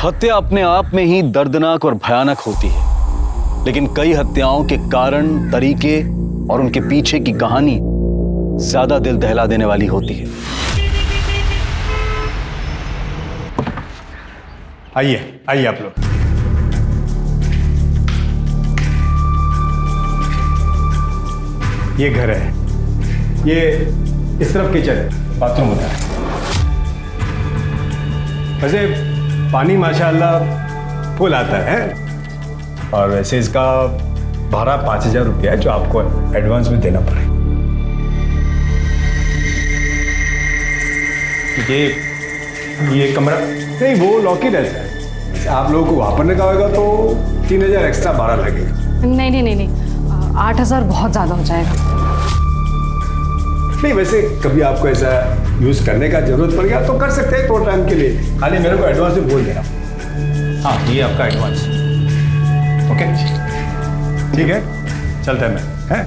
हत्या अपने आप में ही दर्दनाक और भयानक होती है, लेकिन कई हत्याओं के कारण, तरीके और उनके पीछे की कहानी ज्यादा दिल दहला देने वाली होती है। आइए आइए आप लोग। ये घर है, ये इस तरफ किचन है, बाथरूम होता है। वैसे पानी माशाल्लाह फुल आता है और वैसे इसका भाड़ा 5,000 रुपया है जो आपको एडवांस में देना पड़ेगा। ये कमरा नहीं, वो लॉक ही रहता है। आप लोगों को वहां पर रखा होगा तो 3,000 एक्स्ट्रा भाड़ा लगेगा। नहीं, 8,000 बहुत ज्यादा हो जाएगा। नहीं, वैसे कभी आपको ऐसा यूज करने का जरूरत पड़ गया तो कर सकते हैं थोड़ा टाइम के लिए। खाली मेरे को एडवांस में बोल देना। हाँ, ये आपका एडवांस। ओके, ठीक है, चलता है मैं, है?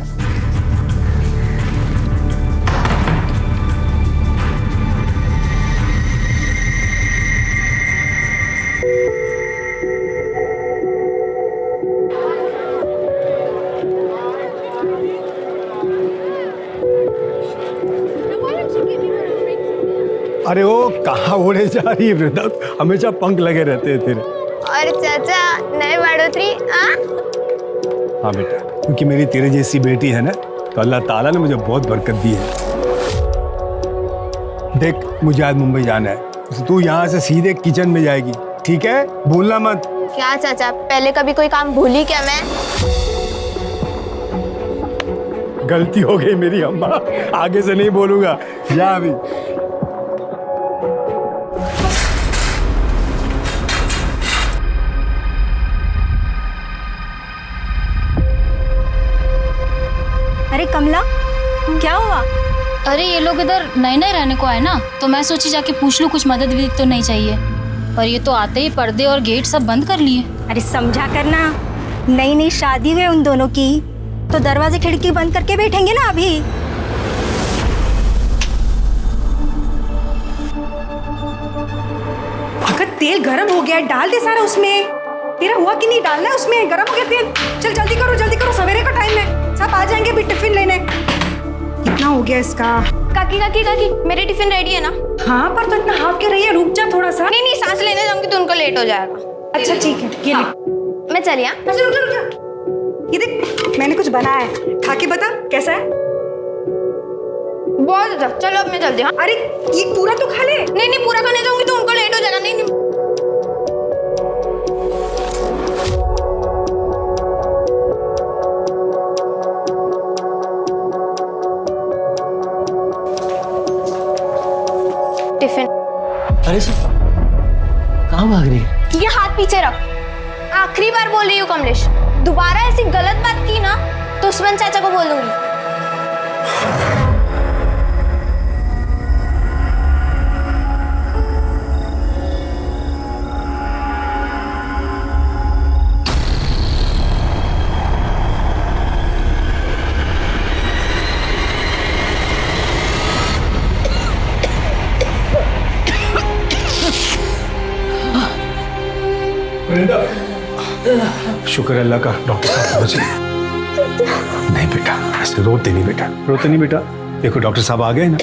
अरे वो कहाँ उड़े जा रही है वृंदा, हमेशा पंख लगे रहते हैं तेरे। और चाचा नए बढ़ोतरी। हाँ बेटा, क्योंकि मेरी तेरे जैसी बेटी है ना, तो अल्लाह ताला ने मुझे बहुत बरकत दी है। देख, मुझे आज मुंबई जाना है, तो तू यहाँ से सीधे किचन में जाएगी, ठीक है? भूलना मत। क्या चाचा, पहले कभी कोई काम भूली क्या मैं? गलती हो गई मेरी अम्मा, आगे से नहीं बोलूंगा। जा अभी। अरे कमला, क्या हुआ? अरे ये लोग इधर नए नए रहने को आए ना, तो मैं सोची जाके पूछ लूं कुछ मदद भी तो नहीं चाहिए। पर ये तो आते ही पर्दे और गेट सब बंद कर लिए। अरे समझा करना, नई नई शादी हुई उन दोनों की, तो दरवाजे खिड़की बंद करके बैठेंगे ना अभी। अगर तेल गर्म हो गया, डाल दे सारा उसमें। तेरा हुआ कि नहीं डालना है उसमें, गर्म हो गया तेल। चल जल्दी करो, सवेरे का टाइम है, सब आ जाएंगे भी टिफिन लेने। कितना हो गया इसका? काकी, मेरी टिफिन रेडी है ना? हाँ, पर तो इतना हाफ के रही है, रुक जा थोड़ा सा। नहीं, सांस लेने जाऊंगी तो उनको लेट हो जाएगा। अच्छा ठीक है, ये हाँ, मैं चलिए। अच्छा रुक जा। ये देख, मैंने कुछ बनाया है, खा के बता कैसा है। बहुत अच्छा, चलो अब मैं जल्दी। हाँ, अरे ये पूरा तो खा ले। नहीं, पूरा खाने जाऊंगी तो उनको लेट हो जाएगा। नहीं। टिफिन। अरे सर, कहाँ भाग रही है? ये हाथ पीछे रख। आखिरी बार बोल रही हूँ कमलेश, दोबारा ऐसी गलत बात की ना तो उस्मान चाचा को बोल दूंगी। शुक्र है अल्लाह का, डॉक्टर साहब पहुंचे। नहीं बेटा, ऐसे रोते नहीं बेटा। देखो डॉक्टर साहब आ गए ना,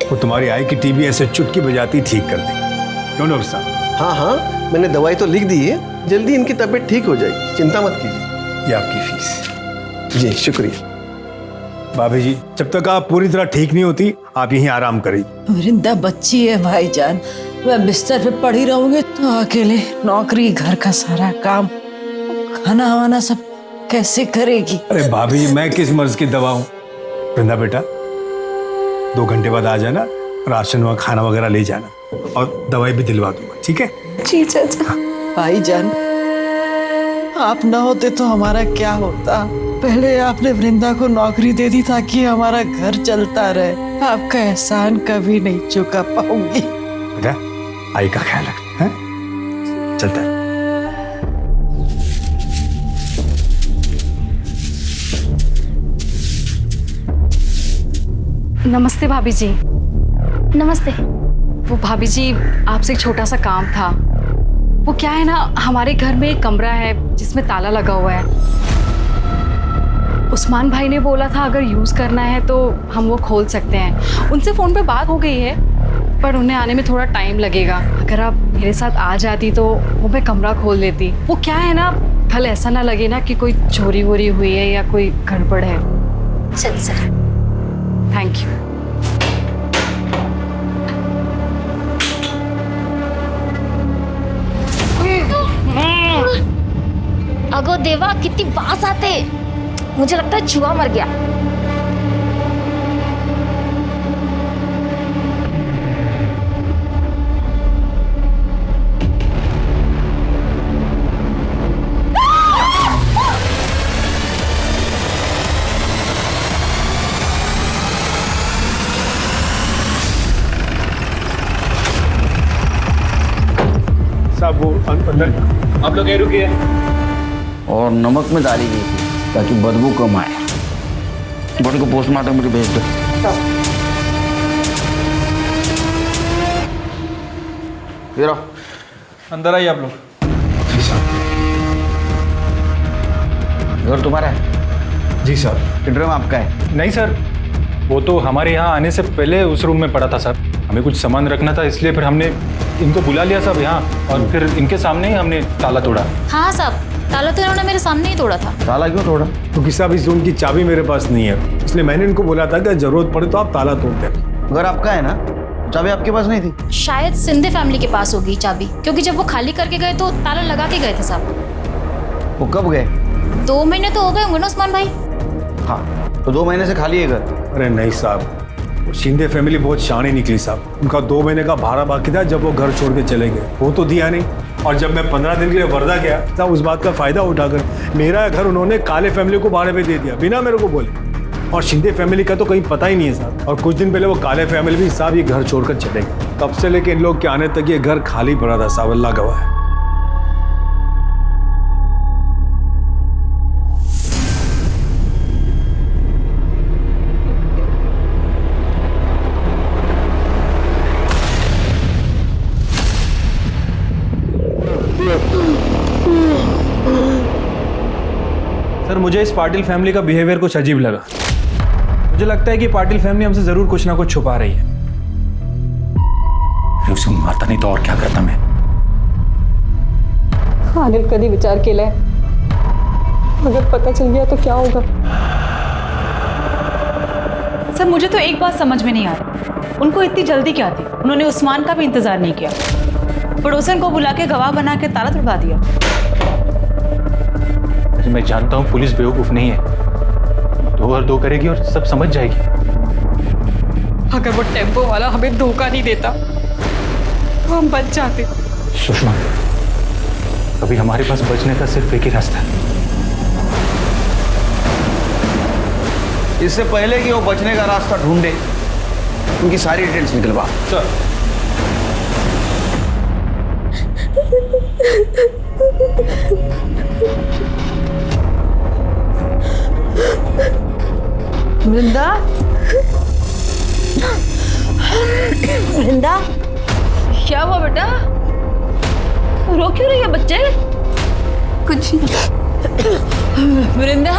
वो तुम्हारी आई की टीबी ऐसे चुटकी बजाती ठीक कर देंगे। क्यों डॉक्टर साहब? हाँ, मैंने दवाई तो लिख दी है, जल्दी इनकी तबीयत ठीक हो जाएगी, चिंता मत कीजिए। ये आपकी फीस। जी शुक्रिया। भाभी जी, जब तक आप पूरी तरह ठीक नहीं होती, आप यहीं आराम करिए। वृंदा बच्ची है भाईजान, मैं बिस्तर पे पड़ी रहूंगी तो अकेले नौकरी, घर का सारा काम, खाना वाना सब कैसे करेगी? अरे भाभी जी, मैं किस मर्ज की दवा हूँ? वृंदा बेटा, 2 घंटे बाद आ जाना, राशन व खाना वगैरह ले जाना और दवाई भी दिलवा दूंगा, ठीक है? जी चाचा। भाईजान, आप ना होते तो हमारा क्या होता? पहले आपने वृंदा को नौकरी दे दी ताकि हमारा घर चलता रहे। आपका एहसान कभी नहीं चुका पाऊंगी। बेटा, आई का ख्याल रख, हैं? चलता है। नमस्ते भाभी जी। नमस्ते। वो भाभी जी, आपसे एक छोटा सा काम था। वो क्या है ना, हमारे घर में एक कमरा है जिसमें ताला लगा हुआ है। उस्मान भाई ने बोला था अगर यूज़ करना है तो हम वो खोल सकते हैं। उनसे फ़ोन पे बात हो गई है, पर उन्हें आने में थोड़ा टाइम लगेगा। अगर आप मेरे साथ आ जाती तो वो मैं कमरा खोल देती। वो क्या है ना, कल ऐसा ना लगे ना कि कोई चोरी वोरी हुई है या कोई गड़बड़ है। चल सर। Thank you. अगो देवा, कितनी बास आते, मुझे लगता है चूहा मर गया। साहब वो अंदर, आप लोग रुकिए। और नमक में डाली गई थी ताकि बदबू कम आए। बॉडी को पोस्टमार्टम के लिए भेज दो। ये रहो, अंदर आइए आप लोग। जी साहब। घर तुम्हारा है? जी साहब। ड्रम आपका है? नहीं सर, वो तो हमारे यहाँ आने से पहले उस रूम में पड़ा था सर। हमें कुछ सामान रखना था, इसलिए फिर हमने इनको बुला लिया सब यहाँ, और फिर इनके सामने ही हमने ताला तोड़ा। हाँ साहब, ताला तो इन्होंने मेरे सामने ही तोड़ा था। ताला क्यों तोड़ा? क्योंकि साहब इस रूम की चाबी मेरे पास नहीं है, इसलिए मैंने इनको बोला था कि जरूरत पड़े तो आप ताला तोड़ दें। घर आपका है ना? चाबी आपके पास नहीं थी? शायद सिंधे फैमिली के पास होगी चाबी, क्योंकि जब वो खाली करके गए तो ताला लगा के गए थे साहब। वो कब गए? 2 महीने तो हो गए होंगे ना उस्मान भाई। हाँ, तो 2 महीने से खाली है घर? अरे नहीं साहब, वो शिंदे फैमिली बहुत शानी निकली साहब। उनका 2 महीने का भाड़ा बाकी था जब वो घर छोड़ के चले गए, वो तो दिया नहीं। और जब मैं 15 दिन के लिए वर्धा गया तब उस बात का फायदा उठाकर मेरा घर उन्होंने काले फैमिली को भाड़े पे दे दिया बिना मेरे को बोले। और शिंदे फैमिली का तो कहीं पता ही नहीं है साहब। और कुछ दिन पहले वो काले फैमिली भी साहब ये घर छोड़कर चले गए। तब से लेके इन लोग के आने तक ये घर खाली पड़ा था साहब, अल्लाह गवाह है। सर मुझे इस पाटिल फैमिली का बिहेवियर कुछ अजीब लगा। मुझे लगता है कि पाटिल फैमिली हमसे जरूर कुछ ना कुछ छुपा रही है। उसे मारता नहीं तो और क्या करता मैं? अनिल कभी विचार केलाय, अगर पता चल गया तो क्या होगा? सर मुझे तो एक बात समझ में नहीं आ रही, उनको इतनी जल्दी क्या थी? उन्होंने उस्मान का भी इंतजार नहीं किया, पड़ोसन को बुला के गवाह बना के ताला तोड़वा दिया। मैं जानता हूँ पुलिस बेवकूफ नहीं है, 2 और 2 करेगी और सब समझ जाएगी। अगर वो टेम्पो वाला हमें धोखा नहीं देता तो हम बच जाते। सुषमा, अभी हमारे पास बचने का सिर्फ एक ही रास्ता है। इससे पहले कि वो बचने का रास्ता ढूंढे, उनकी सारी डिटेल्स निकलवा। सर वृंदा, वृंदा, क्या हुआ बेटा? रो क्यों रही है बच्चे? कुछ वृंदा,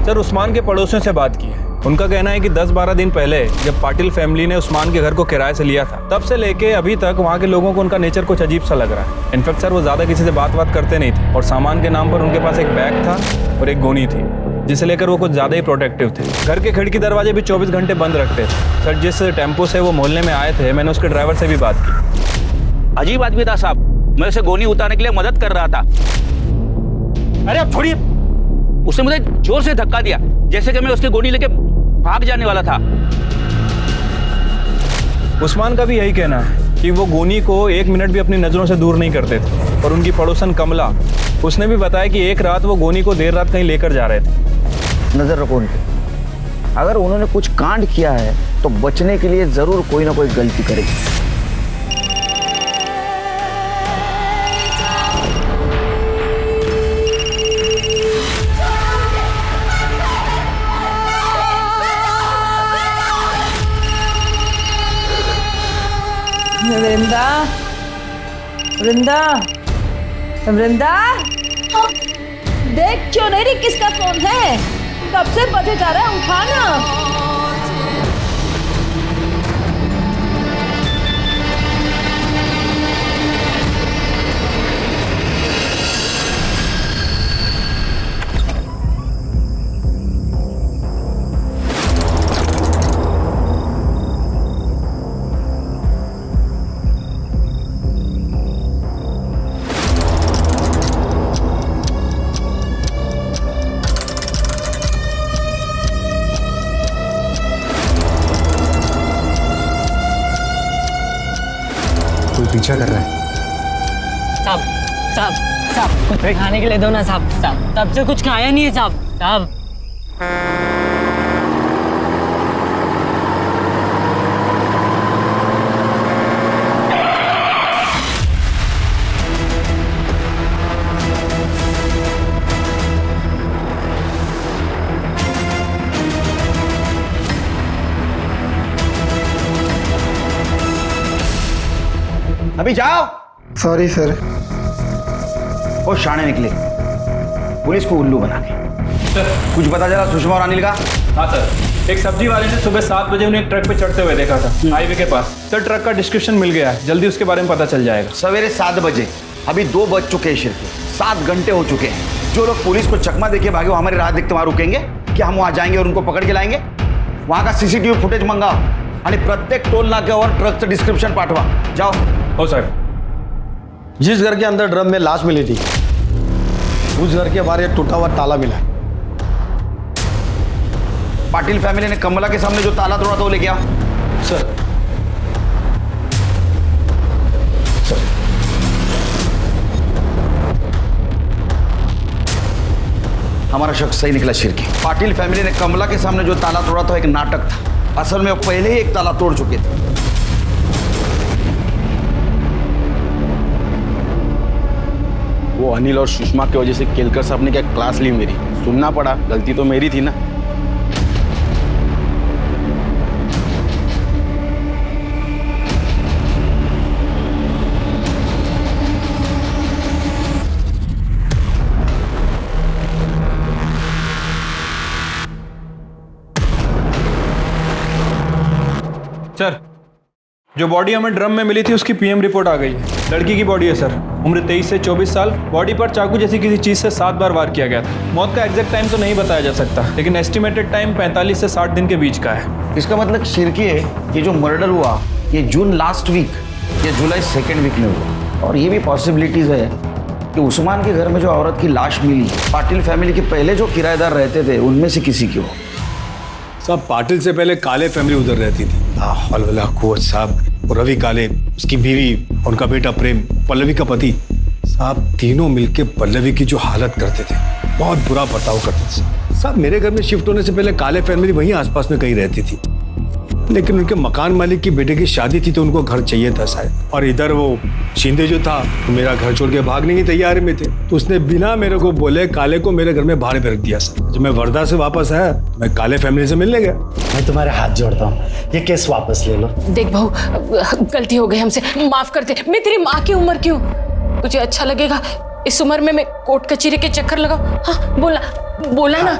सर उस्मान के पड़ोसियों से बात की है। उनका कहना है कि 10-12 दिन पहले जब पाटिल फैमिली ने उस्मान के घर को किराए से लिया था, तब से लेके अभी तक वहाँ के लोगों को उनका नेचर कुछ अजीब सा लग रहा है। इनफैक्ट सर वो ज़्यादा किसी से बात करते नहीं थे, और सामान के नाम पर उनके पास एक बैग था और एक गोनी थी, जिसे लेकर वो कुछ ज़्यादा ही प्रोटेक्टिव थे। घर के खिड़की दरवाजे भी 24 घंटे बंद रखते थे। सर जिस टेम्पो से वो मोहल्ले में आए थे, मैंने उसके ड्राइवर से भी बात की। अजीब आदमी था साहब, मैं उसे गोनी उतारने के लिए मदद कर रहा था। अरे आप छोड़िए, उसने मुझे जोर से धक्का दिया, जैसे कि मैं उसकी गोनी लेके भाग जाने वाला था। उस्मान का भी यही कहना है कि वो गोनी को 1 मिनट भी अपनी नज़रों से दूर नहीं करते थे। और उनकी पड़ोसन कमला, उसने भी बताया कि एक रात वो गोनी को देर रात कहीं लेकर जा रहे थे। नजर रखो उन पे, अगर उन्होंने कुछ कांड किया है तो बचने के लिए जरूर कोई ना कोई गलती करेगी। वृंदा, वृंदा, वृंदा, देख क्यों नहीं रही किसका फोन है? कब से बजे जा रहा है, उठाना। पीछा कर रहा है। साहब साहब साहब कुछ खाने के लिए दो ना साहब। साहब तब से कुछ खाया नहीं है साहब। साहब अभी जाओ। Sorry sir. वो शाणे निकले पुलिस को उल्लू बना के। कुछ पता चला सुषमा और अनिल का? हाँ सर, एक सब्जी वाले ने सुबह 7 बजे उन्हें एक ट्रक पे चढ़ते हुए देखा था हाईवे के पास। सर ट्रक का डिस्क्रिप्शन मिल गया है, जल्दी उसके बारे में पता चल जाएगा। सवेरे 7 बजे, अभी 2 बज चुके हैं शिर के, 7 घंटे हो चुके हैं। जो लोग पुलिस को चकमा देके भागे वो हमारी राह देखते वहां रुकेंगे? क्या हम वहां जाएंगे और उनको पकड़ के लाएंगे? वहां का सीसीटीवी फुटेज मंगाओ आणि प्रत्येक टोल नाक्यावर ट्रकचं डिस्क्रिप्शन पाठवा। जाओ। हो सर। जिस घर के अंदर ड्रम में लाश मिली थी उस घर के बाहर एक टूटा हुआ ताला मिला। पाटिल फैमिली ने कमला के सामने जो ताला तोड़ा था वो लेके आओ। सर। हमारा शख्स सही निकला शिरकी। पाटिल फैमिली ने कमला के सामने जो ताला तोड़ा था एक नाटक था। असल में वो पहले ही एक ताला तोड़ चुके थे। वो अनिल और सुषमा की वजह से केलकर साहब ने क्या क्लास ली मेरी, सुनना पड़ा। गलती तो मेरी थी ना। सर जो बॉडी हमें ड्रम में मिली थी उसकी पीएम रिपोर्ट आ गई है। लड़की की बॉडी है सर, उम्र 23 से 24 साल। बॉडी पर चाकू जैसी किसी चीज से 7 बार वार किया गया था। मौत का एग्जैक्ट टाइम तो नहीं बताया जा सकता, लेकिन एस्टिमेटेड टाइम 45 से 60 दिन के बीच का है। इसका मतलब शिरकी है, ये जो मर्डर हुआ ये जून लास्ट वीक या जुलाई 2nd वीक में हुआ। और ये भी पॉसिबिलिटीज है कि उस्मान के घर में जो औरत की लाश मिली पाटिल फैमिली के पहले जो किराएदार रहते थे उनमें से किसी की हो। साहब पाटिल से पहले काले फैमिली उधर रहती थी। हौला कुवत साहब और रवि काले, उसकी बीवी, उनका बेटा प्रेम, पल्लवी का पति। साहब तीनों मिलके पल्लवी की जो हालत करते थे, बहुत बुरा बर्ताव करते थे। साहब मेरे घर में शिफ्ट होने से पहले काले फैमिली वहीं आसपास में कहीं रहती थी, लेकिन उनके मकान मालिक की बेटे की शादी थी तो उनको घर चाहिए था शायद। और इधर वो शिंदे जो था तो मेरा घर छोड़ के भागने की तैयारी में थे, तो उसने बिना मेरे को बोले काले को मेरे घर में भाड़े पे रख दिया। जब मैं वर्धा से वापस आया मैं काले फैमिली से मिलने गया। मैं तुम्हारे हाथ जोड़ता हूँ, ये केस वापस ले लो। देख बहू, गलती हो गई हमसे, माफ कर दे। मैं तेरी माँ की उम्र की हूँ, तुझे अच्छा लगेगा इस उम्र में मैं कोर्ट कचहरी के चक्कर लगाऊं? हाँ बोला ना।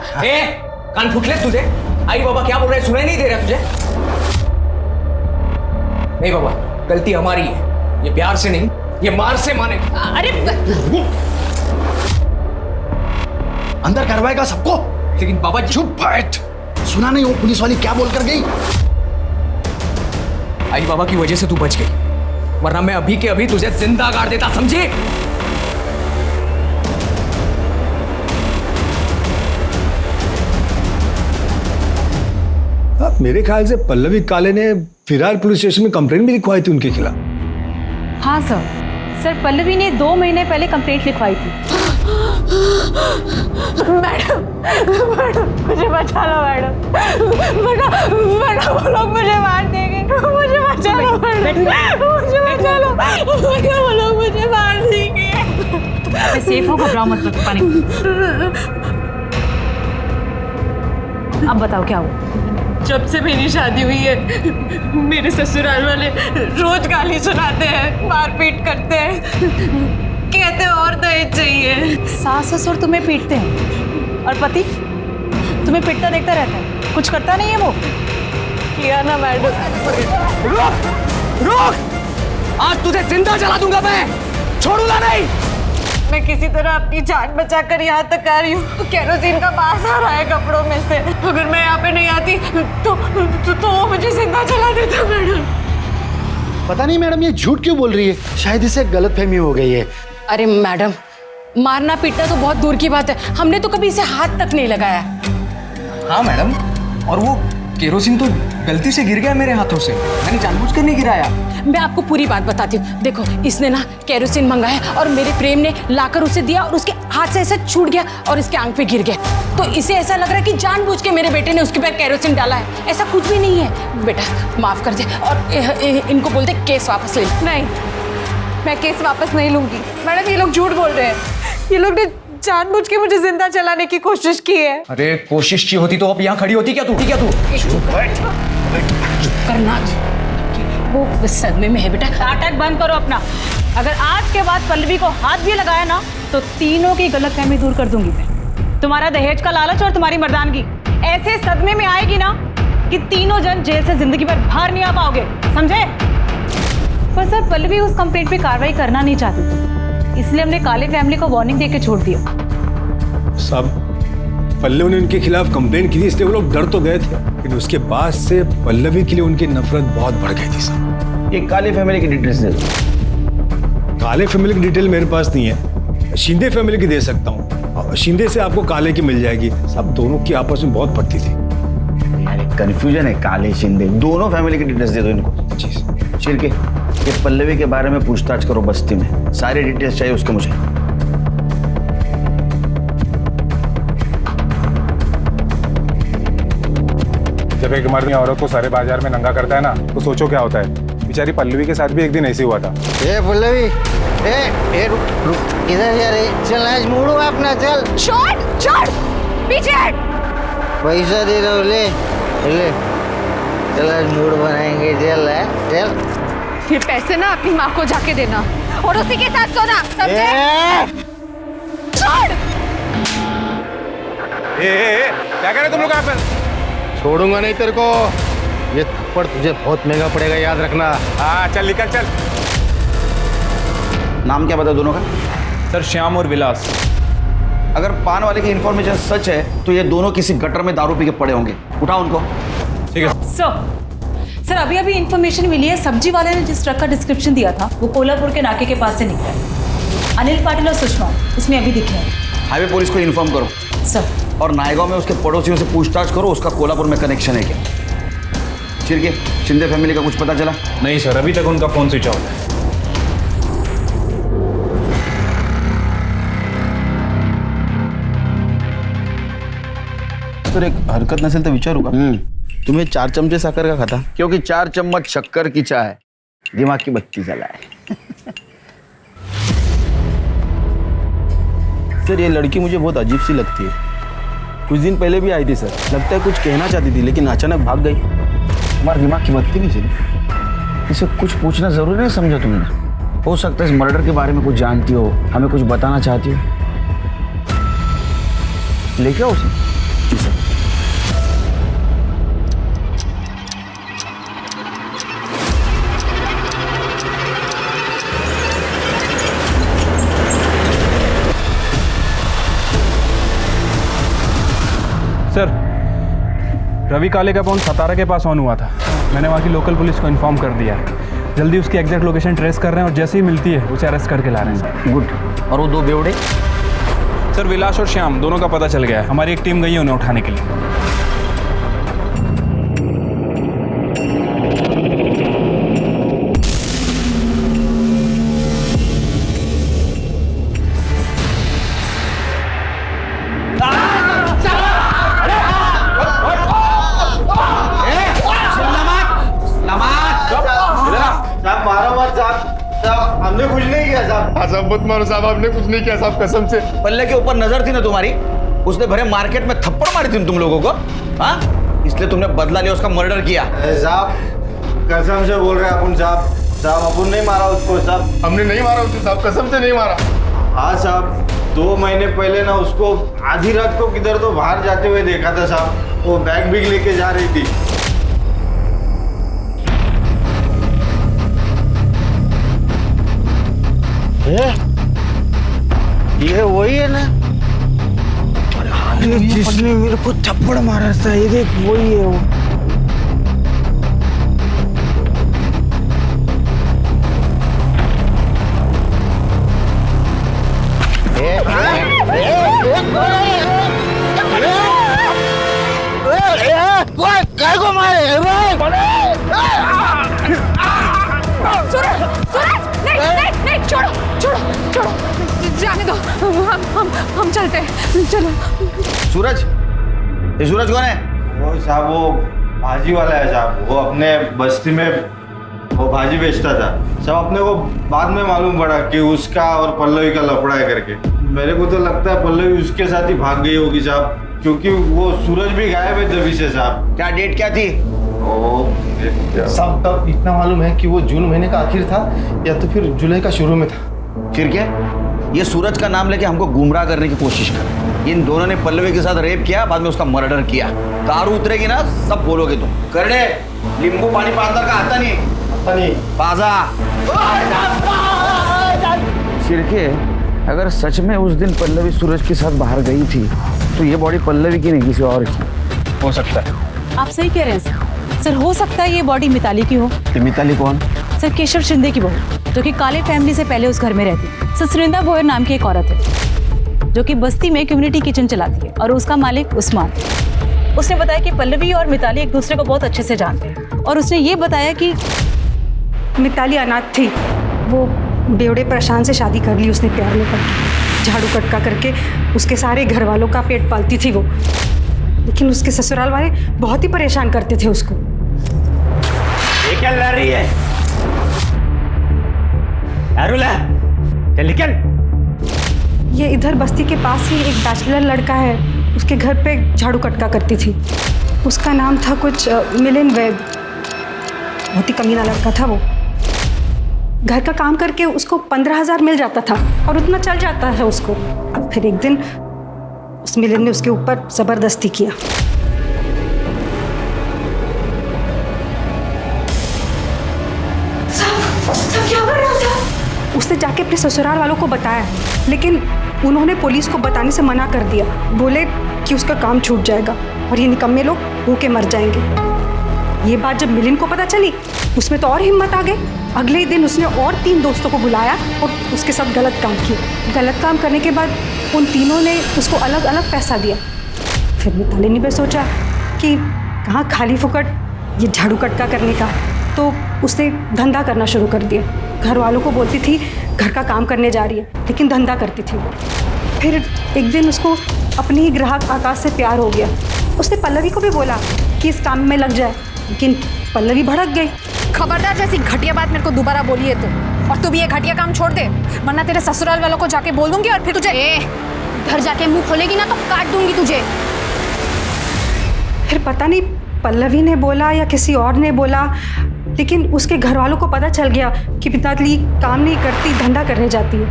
कान फूट ले तुझे? आई बाबा क्या बोल रहे, सुनाई नहीं दे रहा तुझे? नहीं बाबा, गलती हमारी है, ये प्यार से नहीं, ये मार से माने। अरे अंदर करवाएगा सबको। लेकिन बाबा चुप बैठ, सुना नहीं वो पुलिस वाली क्या बोल कर गई? आई बाबा की वजह से तू बच गई, वरना मैं अभी के अभी तुझे जिंदा गाड़ देता, समझे? मेरे ख्याल से पल्लवी काले ने फिरार पुलिस स्टेशन में कंप्लेंट भी लिखवाई थी उनके खिलाफ। हाँ सर, पल्लवी ने 2 महीने पहले कंप्लेंट लिखवाई थी। मैडम मुझे बचा लो मैडम, वो लोग मुझे मार देंगे, मुझे बचा लो मैडम, मुझे बचा लो, वो लोग मुझे मार देंगे। सेफ हो, घबराओ मत, पानी। अब बताओ क्या हुआ? जब से मेरी शादी हुई है मेरे ससुराल वाले रोज गाली सुनाते हैं, मारपीट करते हैं, कहते हैं और दहेज चाहिए। सास ससुर तुम्हें पीटते हैं और पति तुम्हें पीटता देखता रहता है, कुछ करता नहीं है वो? किया ना मैडम। रुक! आज तुझे जिंदा जला दूंगा मैं, छोड़ूंगा नहीं। मैं किसी तरह अपनी जान बचाकर यहाँ तक आ रही हूँ। केरोसिन का बास आ रहा है कपड़ों में से। अगर मैं यहाँ पे नहीं आती तो वो मुझे जिंदा जला देता मैडम। पता नहीं मैडम ये झूठ क्यों बोल रही है, शायद इसे गलतफहमी हो गई है। अरे मैडम, मारना पीटना तो बहुत दूर की बात है, हमने तो कभी इसे हाथ तक नहीं लगाया। हाँ मैडम, और वो केरोसिन तो गलती से गिर गया मेरे हाथों से, मैंने जानबूझकर नहीं गिराया। मैं आपको पूरी बात बताती हूँ। देखो, इसने ना केरोसिन मंगाया और मेरे प्रेम ने लाकर उसे दिया और उसके हाथ से ऐसा छूट गया और इसके आंख पे गिर गया। तो इसे ऐसा लग रहा है कि जानबूझ के मेरे बेटे ने उसके पैर केरोसिन डाला है। ऐसा कुछ भी नहीं है। बेटा माफ कर दे और इनको बोल दे केस वापस ले। नहीं, मैं केस वापस नहीं लूंगी। मैडम ये लोग झूठ बोल रहे हैं, ये लोग ने जानबूझ के मुझे जिंदा जलाने की कोशिश की है। अरे कोशिश की होती तो अब यहाँ खड़ी होती क्या तू? करना वो सदमे में है बेटा। नाटक बंद करो अपना। अगर आज के बाद पल्लवी को हाथ भी लगाया ना तो तीनों की गलतफहमी दूर कर दूंगी मैं। तुम्हारा दहेज का लालच और तुम्हारी मर्दानगी ऐसे सदमे में आएगी ना कि तीनों जन जेल से जिंदगी भर बाहर नहीं आ पाओगे, समझे? पर सर, पल्लवी उस कंप्लेंट पे कार्रवाई करना नहीं चाहती थी, इसलिए हमने काले फैमिली को वार्निंग देके छोड़ दिया। साहब, पल्लवी ने उनके खिलाफ कंप्लेंट की थी, इसलिए वो लोग डर तो गए थे, लेकिन उसके बाद से पल्लवी के लिए उनकी नफरत बहुत बढ़ गई थी साहब। ये काले फैमिली की डिटेल्स दे दो। काले फैमिली की डिटेल मेरे पास नहीं है, शिंदे फैमिली की दे सकता हूँ। शिंदे से आपको काले की मिल जाएगी। साहब दोनों की आपस में बहुत पड़ती थी। यार कंफ्यूजन है, काले शिंदे दोनों फैमिली की डिटेल्स दे दो इनको। शिरके, ये पल्लवी के बारे में पूछताछ करो बस्ती में, सारी डिटेल्स चाहिए उसके मुझे। जब एक मर्द औरत को सारे बाजार में नंगा करता है ना, तो सोचो क्या होता है। बेचारी पल्लवी के साथ भी एक दिन ऐसे हुआ था। ए पल्लवी, ए रुक इधर जा रे, चल आज मुड़ो अपना, चल। छोड़ पीछे हट। पैसा दे दो, ले ले, चल आज मूड बनाएंगे, चल चल। ये पैसे ना अपनी माँ को जाके देना और उसी के साथ सोना, समझे? छोड़। क्या कह रहे तुम लोग यहाँ पर? छोड़ूंगा नहीं तेरे को, ये थप्पड़ तुझे बहुत महंगा पड़ेगा, याद रखना। हाँ चल निकल चल। नाम क्या बता दोनों का? सर श्याम और विलास। अगर पान वाले की इंफॉर्मेशन सच है तो ये दोनों किसी गटर में दारू पी के पड़े होंगे, उठाओ उनको। ठीक है सर, अभी इंफॉर्मेशन मिली है, सब्जी वाले ने जिस ट्रक का डिस्क्रिप्शन दिया था वो कोल्हापुर के नाके के पास से निकला है। अनिल पाटिल और सुषमा उसमें अभी दिखे हैं। हाईवे पुलिस को इन्फॉर्म करो सर। और नायगांव में उसके पड़ोसियों से पूछताछ करो, उसका कोल्हापुर में कनेक्शन है क्या। चिरके, शिंदे फैमिली का कुछ पता चला? नहीं सर, अभी तक उनका फोन स्विच ऑफ है। सर एक हरकत नसेल तर विचारू का? तुम्हें 4 चमचे साखर का खाता? क्योंकि 4 चम्मच शक्कर की चाय दिमाग की बत्ती जलाए। सर ये लड़की मुझे बहुत अजीब सी लगती है। कुछ दिन पहले भी आई थी सर, लगता है कुछ कहना चाहती थी लेकिन अचानक भाग गई। तुम्हारे दिमाग की बत्ती नहीं चली? इसे कुछ पूछना जरूरी नहीं समझा तुमने? हो सकता है इस मर्डर के बारे में कुछ जानती हो, हमें कुछ बताना चाहती हो। लेके आओ उसे। जी सर। सर रवि काले का फोन सतारा के पास ऑन हुआ था, मैंने वहाँ की लोकल पुलिस को इन्फॉर्म कर दिया है। जल्दी उसकी एग्जैक्ट लोकेशन ट्रेस कर रहे हैं और जैसे ही मिलती है उसे अरेस्ट करके ला रहे हैं सर। गुड। और वो 2 बेवड़े? सर विलास और श्याम दोनों का पता चल गया है, हमारी एक टीम गई है उन्हें उठाने के लिए। हमने कुछ नहीं किया साहब। साहब मत मारो साहब, हमने कुछ नहीं किया साहब, कसम से। पल्ले के ऊपर नजर थी ना तुम्हारी, उसने भरे मार्केट में थप्पड़ मारी थी तुम लोगों को। हाँ इसलिए तुमने बदला लिया, उसका मर्डर किया। साहब कसम से बोल रहे हैं अपन साहब, साहब अपन नहीं मारा उसको साहब। हमने नहीं मारा उसको साहब, कसम से नहीं मारा। हाँ साहब, 2 महीने पहले ना उसको आधी रात को किधर तो बाहर जाते हुए देखा था साहब, वो बैग भी लेके जा रही थी। ये वही है ना जिसने मेरे को थप्पड़ मारा था, ये देख वही है वो। काय को मारे नहीं, छोड़ो, जाने दो, हम चलते हैं, चलो। सूरज, ये सूरज कौन है? वो साहब वो भाजी वाला है साहब, वो अपने बस्ती में वो भाजी बेचता था। सब अपने को बाद में मालूम पड़ा कि उसका और पल्लवी का लफड़ा है करके। मेरे को तो लगता है पल्लवी उसके साथ ही भाग गई होगी साहब, क्योंकि वो सूरज भी गायब है तभी से साहब। क्या डेट क्या थी? साहब तब इतना मालूम है कि वो जून महीने का आखिर था या तो फिर जुलाई का शुरू में था। फिर क्या? ये सूरज का नाम लेके हमको गुमराह करने की कोशिश कर। इन दोनों ने पल्लवी के साथ रेप किया, बाद में उसका मर्डर किया। दारू उतरेगी ना सब बोलोगे तुम। करने नींबू पानी पाता का आता नहीं पाजा। सिरके, अगर सच में उस दिन पल्लवी सूरज के साथ बाहर गई थी तो ये बॉडी पल्लवी की नहीं किसी और की हो सकता है। आप सही कह रहे हैं सर, हो सकता है ये बॉडी मिताली की हो। मिताली कौन? सर केशव शिंदे की बहू, जो कि काले फैमिली से पहले उस घर में रहती। सर सुरिंदा भोयर नाम की एक औरत है जो कि बस्ती में कम्युनिटी किचन चलाती है और उसका मालिक उस्मान। उसने बताया कि पल्लवी और मिताली एक दूसरे को बहुत अच्छे से जानते हैं और उसने ये बताया कि मिताली अनाथ थी, वो बेवड़े प्रशांत से शादी कर ली उसने प्यार में पड़कर। झाड़ू कटका करके उसके सारे घर वालों का पेट पालती थी वो, लेकिन उसके ससुराल वाले बहुत ही परेशान करते थे उसको। ये क्या लड़ रही है? अरुला, चल निकल। ये इधर बस्ती के पास ही एक बैचलर लड़का है, उसके घर पे झाड़ू कटका करती थी। उसका नाम था कुछ मिलिंद वैद। बहुत ही कमीना लड़का था वो। घर का काम करके उसको 15,000 मिल जाता था और उतना चल जाता है उसको। फिर एक दिन उस मिलिंद ने उसके ऊपर जबरदस्ती किया। सब क्या कर रहा था? उसने जाके अपने ससुराल वालों को बताया, लेकिन उन्होंने पुलिस को बताने से मना कर दिया। बोले कि उसका काम छूट जाएगा और ये निकम्मे लोग भूखे मर जाएंगे। ये बात जब मिलिंद को पता चली, उसमें तो और हिम्मत आ गई। अगले ही दिन उसने और 3 दोस्तों को बुलाया और उसके साथ गलत काम किया। गलत काम करने के बाद उन तीनों ने उसको अलग अलग पैसा दिया। फिर मिताली ने भी सोचा कि कहाँ खाली फुकट ये झाड़ू कटका करने का, तो उसने धंधा करना शुरू कर दिया। घर वालों को बोलती थी घर का काम करने जा रही है, लेकिन धंधा करती थी वो। फिर एक दिन उसको अपने ही ग्राहक आकाश से प्यार हो गया। उसने पल्लवी को भी बोला कि इस काम में लग जाए, लेकिन पल्लवी भड़क गई। खबरदार जैसी घटिया बात मेरे को दोबारा बोली है तो, और तू भी ये घटिया काम छोड़ दे, वरना तेरे ससुराल वालों को जाके बोल दूंगी और फिर तुझे घर जाके मुंह खोलेगी ना तो काट दूंगी तुझे। फिर पता नहीं पल्लवी ने बोला या किसी और ने बोला, लेकिन उसके घर वालों को पता चल गया कि मिताली काम नहीं करती, धंधा करने जाती है।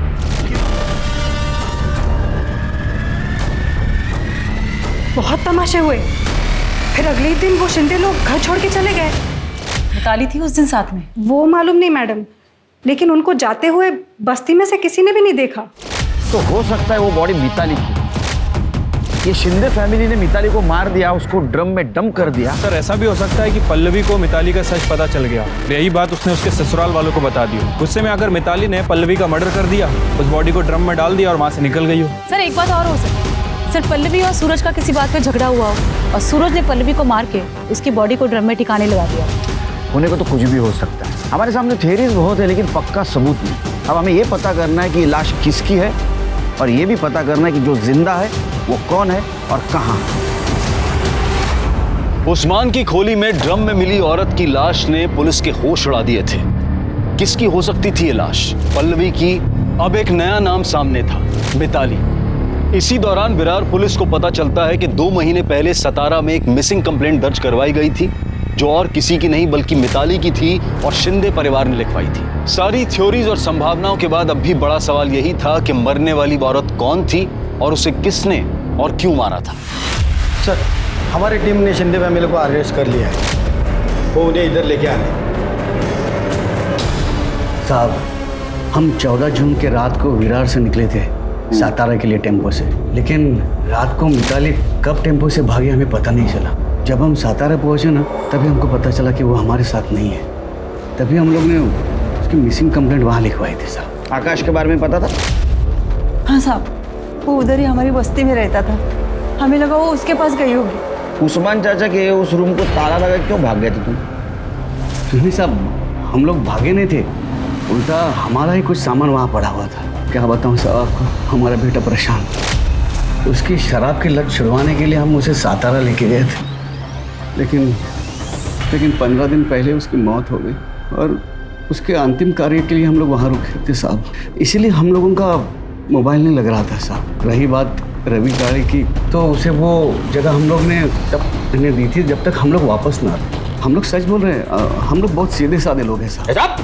बहुत तमाशे हुए। फिर अगले दिन वो शिंदे लोग घर छोड़ के चले गए। मिताली थी उस दिन साथ में? वो मालूम नहीं मैडम, लेकिन उनको जाते हुए बस्ती में से किसी ने भी नहीं देखा। तो हो सकता है वो बॉडी मिताली की। ये शिंदे फैमिली ने मिताली को मार दिया, उसको ड्रम में डंप कर दिया। सर ऐसा भी हो सकता है कि पल्लवी को मिताली का सच पता चल गया, यही बात उसने उसके ससुराल वालों को बता दी। गुस्से में आकर मिताली ने पल्लवी का मर्डर कर दिया, उस बॉडी को ड्रम में डाल दिया और वहाँ से निकल गई हो। सर एक बात और हो सकती है सर, पल्लवी और सूरज का किसी बात पे झगड़ा हुआ हो और सूरज ने पल्लवी को मार के उसकी बॉडी को ड्रम में ठिकाने लगा दिया। होने को तो कुछ भी हो सकता है। हमारे सामने थ्योरीज बहुत है, लेकिन पक्का सबूत नहीं। अब हमें ये पता करना है कि लाश किसकी है, और ये भी पता करना है कि जो जिंदा है वो कौन है और कहाँ। उस्मान की खोली में ड्रम में मिली औरत की लाश ने पुलिस के होश उड़ा दिए थे। किसकी हो सकती थी ये लाश? पल्लवी की। अब एक नया नाम सामने था, मिताली। इसी दौरान विरार पुलिस को पता चलता है कि 2 महीने पहले सतारा में एक मिसिंग कंप्लेंट दर्ज करवाई गई थी, जो और किसी की नहीं बल्कि मिताली की थी और शिंदे परिवार ने लिखवाई थी। सारी थ्योरीज और संभावनाओं के बाद अब भी बड़ा सवाल यही था कि मरने वाली औरत कौन थी और उसे किसने और क्यों मारा था। सर, हमारी टीम ने शिंदे फैमिली को अरेस्ट कर लिया है, वो उन्हें इधर लेके आ रहे हैं। साहब, हम 14 जून के रात को विरार से निकले थे सातारा के लिए टेम्पो से, लेकिन रात को मिताली कब टेम्पो से भागी हमें पता नहीं चला। जब हम सातारा पहुंचे ना, तभी हमको पता चला कि वो हमारे साथ नहीं है। तभी हम लोग ने उसकी मिसिंग कंप्लेंट वहाँ लिखवाई थी साहब। आकाश के बारे में पता था? हाँ साहब, वो उधर ही हमारी बस्ती में रहता था, हमें लगा वो उसके पास गई होगी। उस्मान चाचा के उस रूम को ताला लगा क्यों भाग गए थे तुम? नहीं साहब, हम लोग भागे नहीं थे, उल्टा हमारा ही कुछ सामान वहाँ पड़ा हुआ था। क्या बताऊँ साहब आपको, हमारा बेटा परेशान, उसकी शराब की लत छुड़वाने के लिए हम उसे सातारा लेके गए थे, लेकिन 15 दिन पहले उसकी मौत हो गई और उसके अंतिम कार्य के लिए हम लोग वहाँ रुके थे साहब। इसीलिए हम लोगों का मोबाइल नहीं लग रहा था साहब। रही बात रवि गाड़ी की, तो उसे वो जगह हम लोग ने तब इन्हें दी थी जब तक हम लोग वापस ना आते। हम लोग सच बोल रहे हैं, हम लोग बहुत सीधे साधे लोग हैं साहब।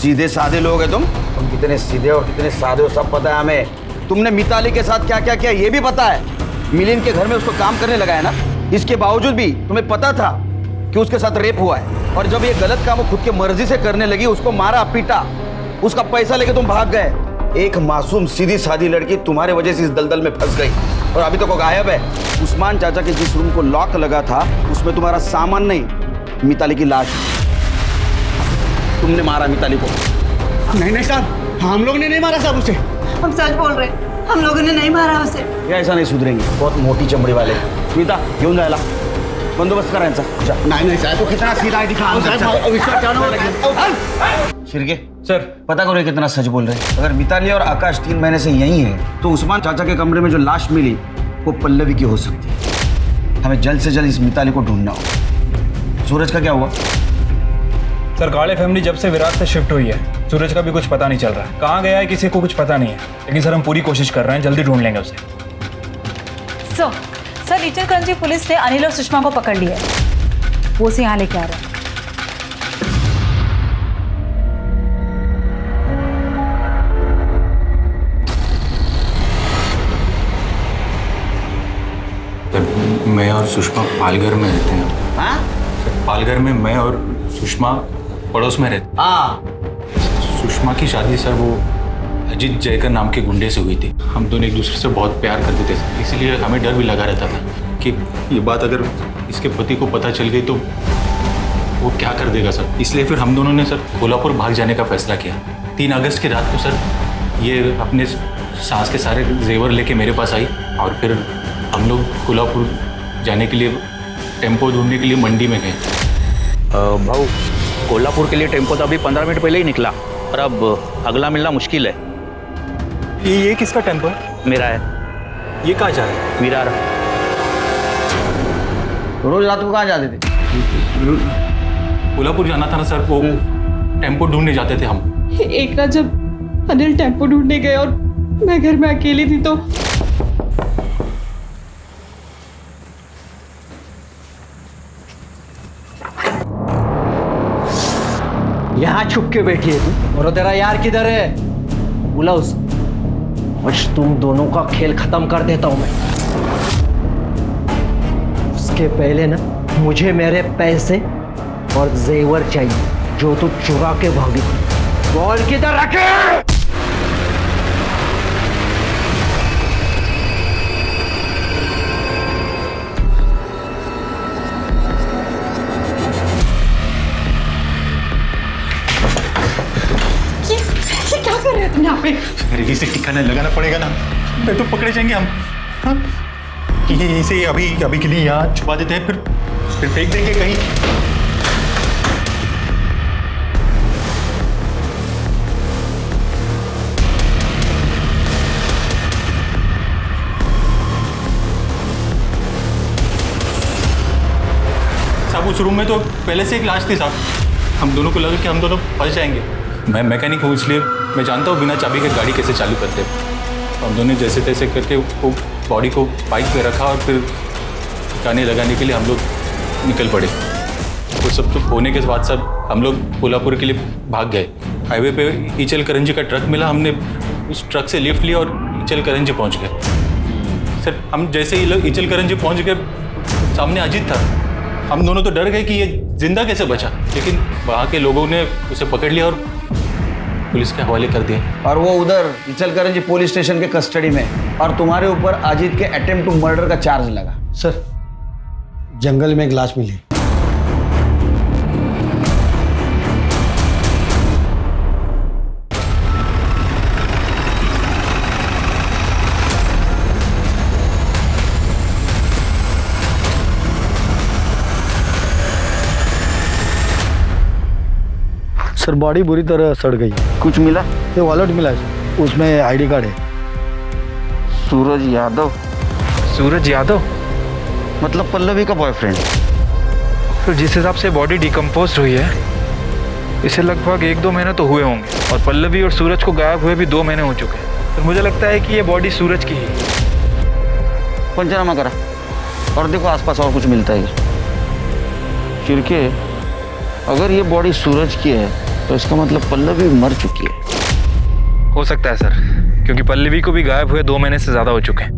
सीधे साधे लोग हैं तुम कितने सीधे और कितने साधे हो सब पता है हमें। तुमने मिताली के साथ क्या क्या किया ये भी पता है। मिलिंद के घर में उसको काम करने लगाया ना, इसके बावजूद भी तुम्हें पता था कि उसके साथ रेप हुआ है, और जब ये गलत काम वो खुद की मर्जी से करने लगी, उसको मारा पीटा, उसका पैसा लेके तुम भाग गए। एक मासूम सीधी सादी लड़की तुम्हारे वजह से इस दलदल में फंस गई और अभी तक वो गायब है। उस्मान चाचा के जिस रूम को लॉक लगा था उसमें तुम्हारा सामान नहीं, मिताली की लाश। तुमने मारा मिताली को। नहीं साहब, हम लोग ने नहीं मारा साहब उसे। हम सच बोल रहे हैं, हम लोगों ने नहीं मारा उसे। या ऐसा नहीं सुधरेंगे, बहुत मोटी चमड़ी वाले। स्मिता घेऊन जायला बंदोबस्त करायचा। नहीं साहब, तो कितना सीधा है दिखा। शिरके सर, पता करो कितना सच बोल रहे हैं। अगर मिताली और आकाश 3 महीने से यही है, तो उस्मान चाचा के कमरे में जो लाश मिली वो पल्लवी की हो सकती है। हमें जल्द से जल्द इस मिताली को ढूंढना होगा। सूरज का क्या हुआ? सर, काले फैमिली जब से विरार से शिफ्ट हुई है, सूरज का भी कुछ पता नहीं चल रहा है। कहाँ गया है किसी को कुछ पता नहीं है, लेकिन सर हम पूरी कोशिश कर रहे हैं, जल्दी ढूंढ लेंगे उसे। सर, इचलकरंजी पुलिस ने अनिल और सुषमा को पकड़ लिया है, वो उसे यहाँ लेके आ रहे हैं। मैं और सुषमा पालघर में रहते हैं। हाँ? पालघर में मैं और सुषमा पड़ोस में रहते। हाँ। सुषमा की शादी सर वो अजीत जयकर नाम के गुंडे से हुई थी। हम दोनों एक दूसरे से बहुत प्यार करते थे, इसीलिए हमें डर भी लगा रहता था कि ये बात अगर इसके पति को पता चल गई तो वो क्या कर देगा सर। इसलिए फिर हम दोनों ने सर कोल्हापुर भाग जाने का फैसला किया। 3 अगस्त की रात को सर ये अपने सास के सारे जेवर लेके मेरे पास आई और फिर हम लोग कोल्हापुर जाने के लिए टेम्पो ढूंढने के लिए मंडी में गए। भाऊ, कोल्हापुर के लिए टेम्पो तो अभी 15 मिनट पहले ही निकला और अब अगला मिलना मुश्किल है। ये किसका टेम्पो है? मेरा है। ये कहाँ जा रहा है? विरार। रोज रात को कहाँ जाते थे? कोल्हापुर जाना था ना सर, वो टेम्पो ढूंढने जाते थे हम। एक रात जब अनिल टेम्पो ढूंढने गए और मैं घर में अकेली थी, तो यहाँ छुप के बैठी है तू, और तेरा यार किधर है? बुला उस। आज तुम दोनों का खेल खत्म कर देता हूं मैं। उसके पहले ना मुझे मेरे पैसे और जेवर चाहिए जो तू चुरा के भागी। बॉल किधर रखे? यहाँ पे अरे इसे ठिकाना लगाना पड़ेगा ना, नहीं तो पकड़े जाएंगे हम। हाँ? ये इसे अभी के लिए यहाँ छुपा देते हैं, फिर फेंक देंगे कहीं। साहब उस रूम में तो पहले से एक लाश थी साहब, हम दोनों को लगा कि हम दोनों फंस जाएंगे। मैं मैकेनिक हूँ, इसलिए मैं जानता हूँ बिना चाबी के गाड़ी कैसे चालू करते हैं। हम दोनों जैसे तैसे करके वो बॉडी को बाइक पे रखा और फिर गाने लगाने के लिए हम लोग निकल पड़े। वो सब होने के बाद सब हम लोग कोल्हापुर के लिए भाग गए। हाईवे पे ईचल करंजी का ट्रक मिला, हमने उस ट्रक से लिफ्ट लिया और ईचल करंजी पहुंच गए। सर हम जैसे ही ईचल करंजी पहुंच गए, सामने अजीत था। हम दोनों तो डर गए कि ये जिंदा कैसे बचा, लेकिन वहाँ के लोगों ने उसे पकड़ लिया और पुलिस के हवाले कर दिया। और वो उधर इचलकरंजी पुलिस स्टेशन के कस्टडी में, और तुम्हारे ऊपर अजीत के अटेम्प्ट टू मर्डर का चार्ज लगा। सर जंगल में एक लाश मिली। सर बॉडी बुरी तरह सड़ गई है। कुछ मिला? ये वॉलेट मिला है सर, उसमें आईडी कार्ड है। सूरज यादव? सूरज यादव मतलब पल्लवी का बॉयफ्रेंड? फिर जिस हिसाब से बॉडी डिकम्पोज हुई है, इसे लगभग 1-2 महीने तो हुए होंगे, और पल्लवी और सूरज को गायब हुए भी 2 महीने हो चुके हैं। तो मुझे लगता है कि ये बॉडी सूरज की ही है। पंचनामा करा और देखो आसपास और कुछ मिलता है। शिरके, अगर ये बॉडी सूरज की है तो इसका मतलब पल्लवी मर चुकी है। हो सकता है सर, क्योंकि पल्लवी को भी गायब हुए 2 महीने से ज्यादा हो चुके हैं।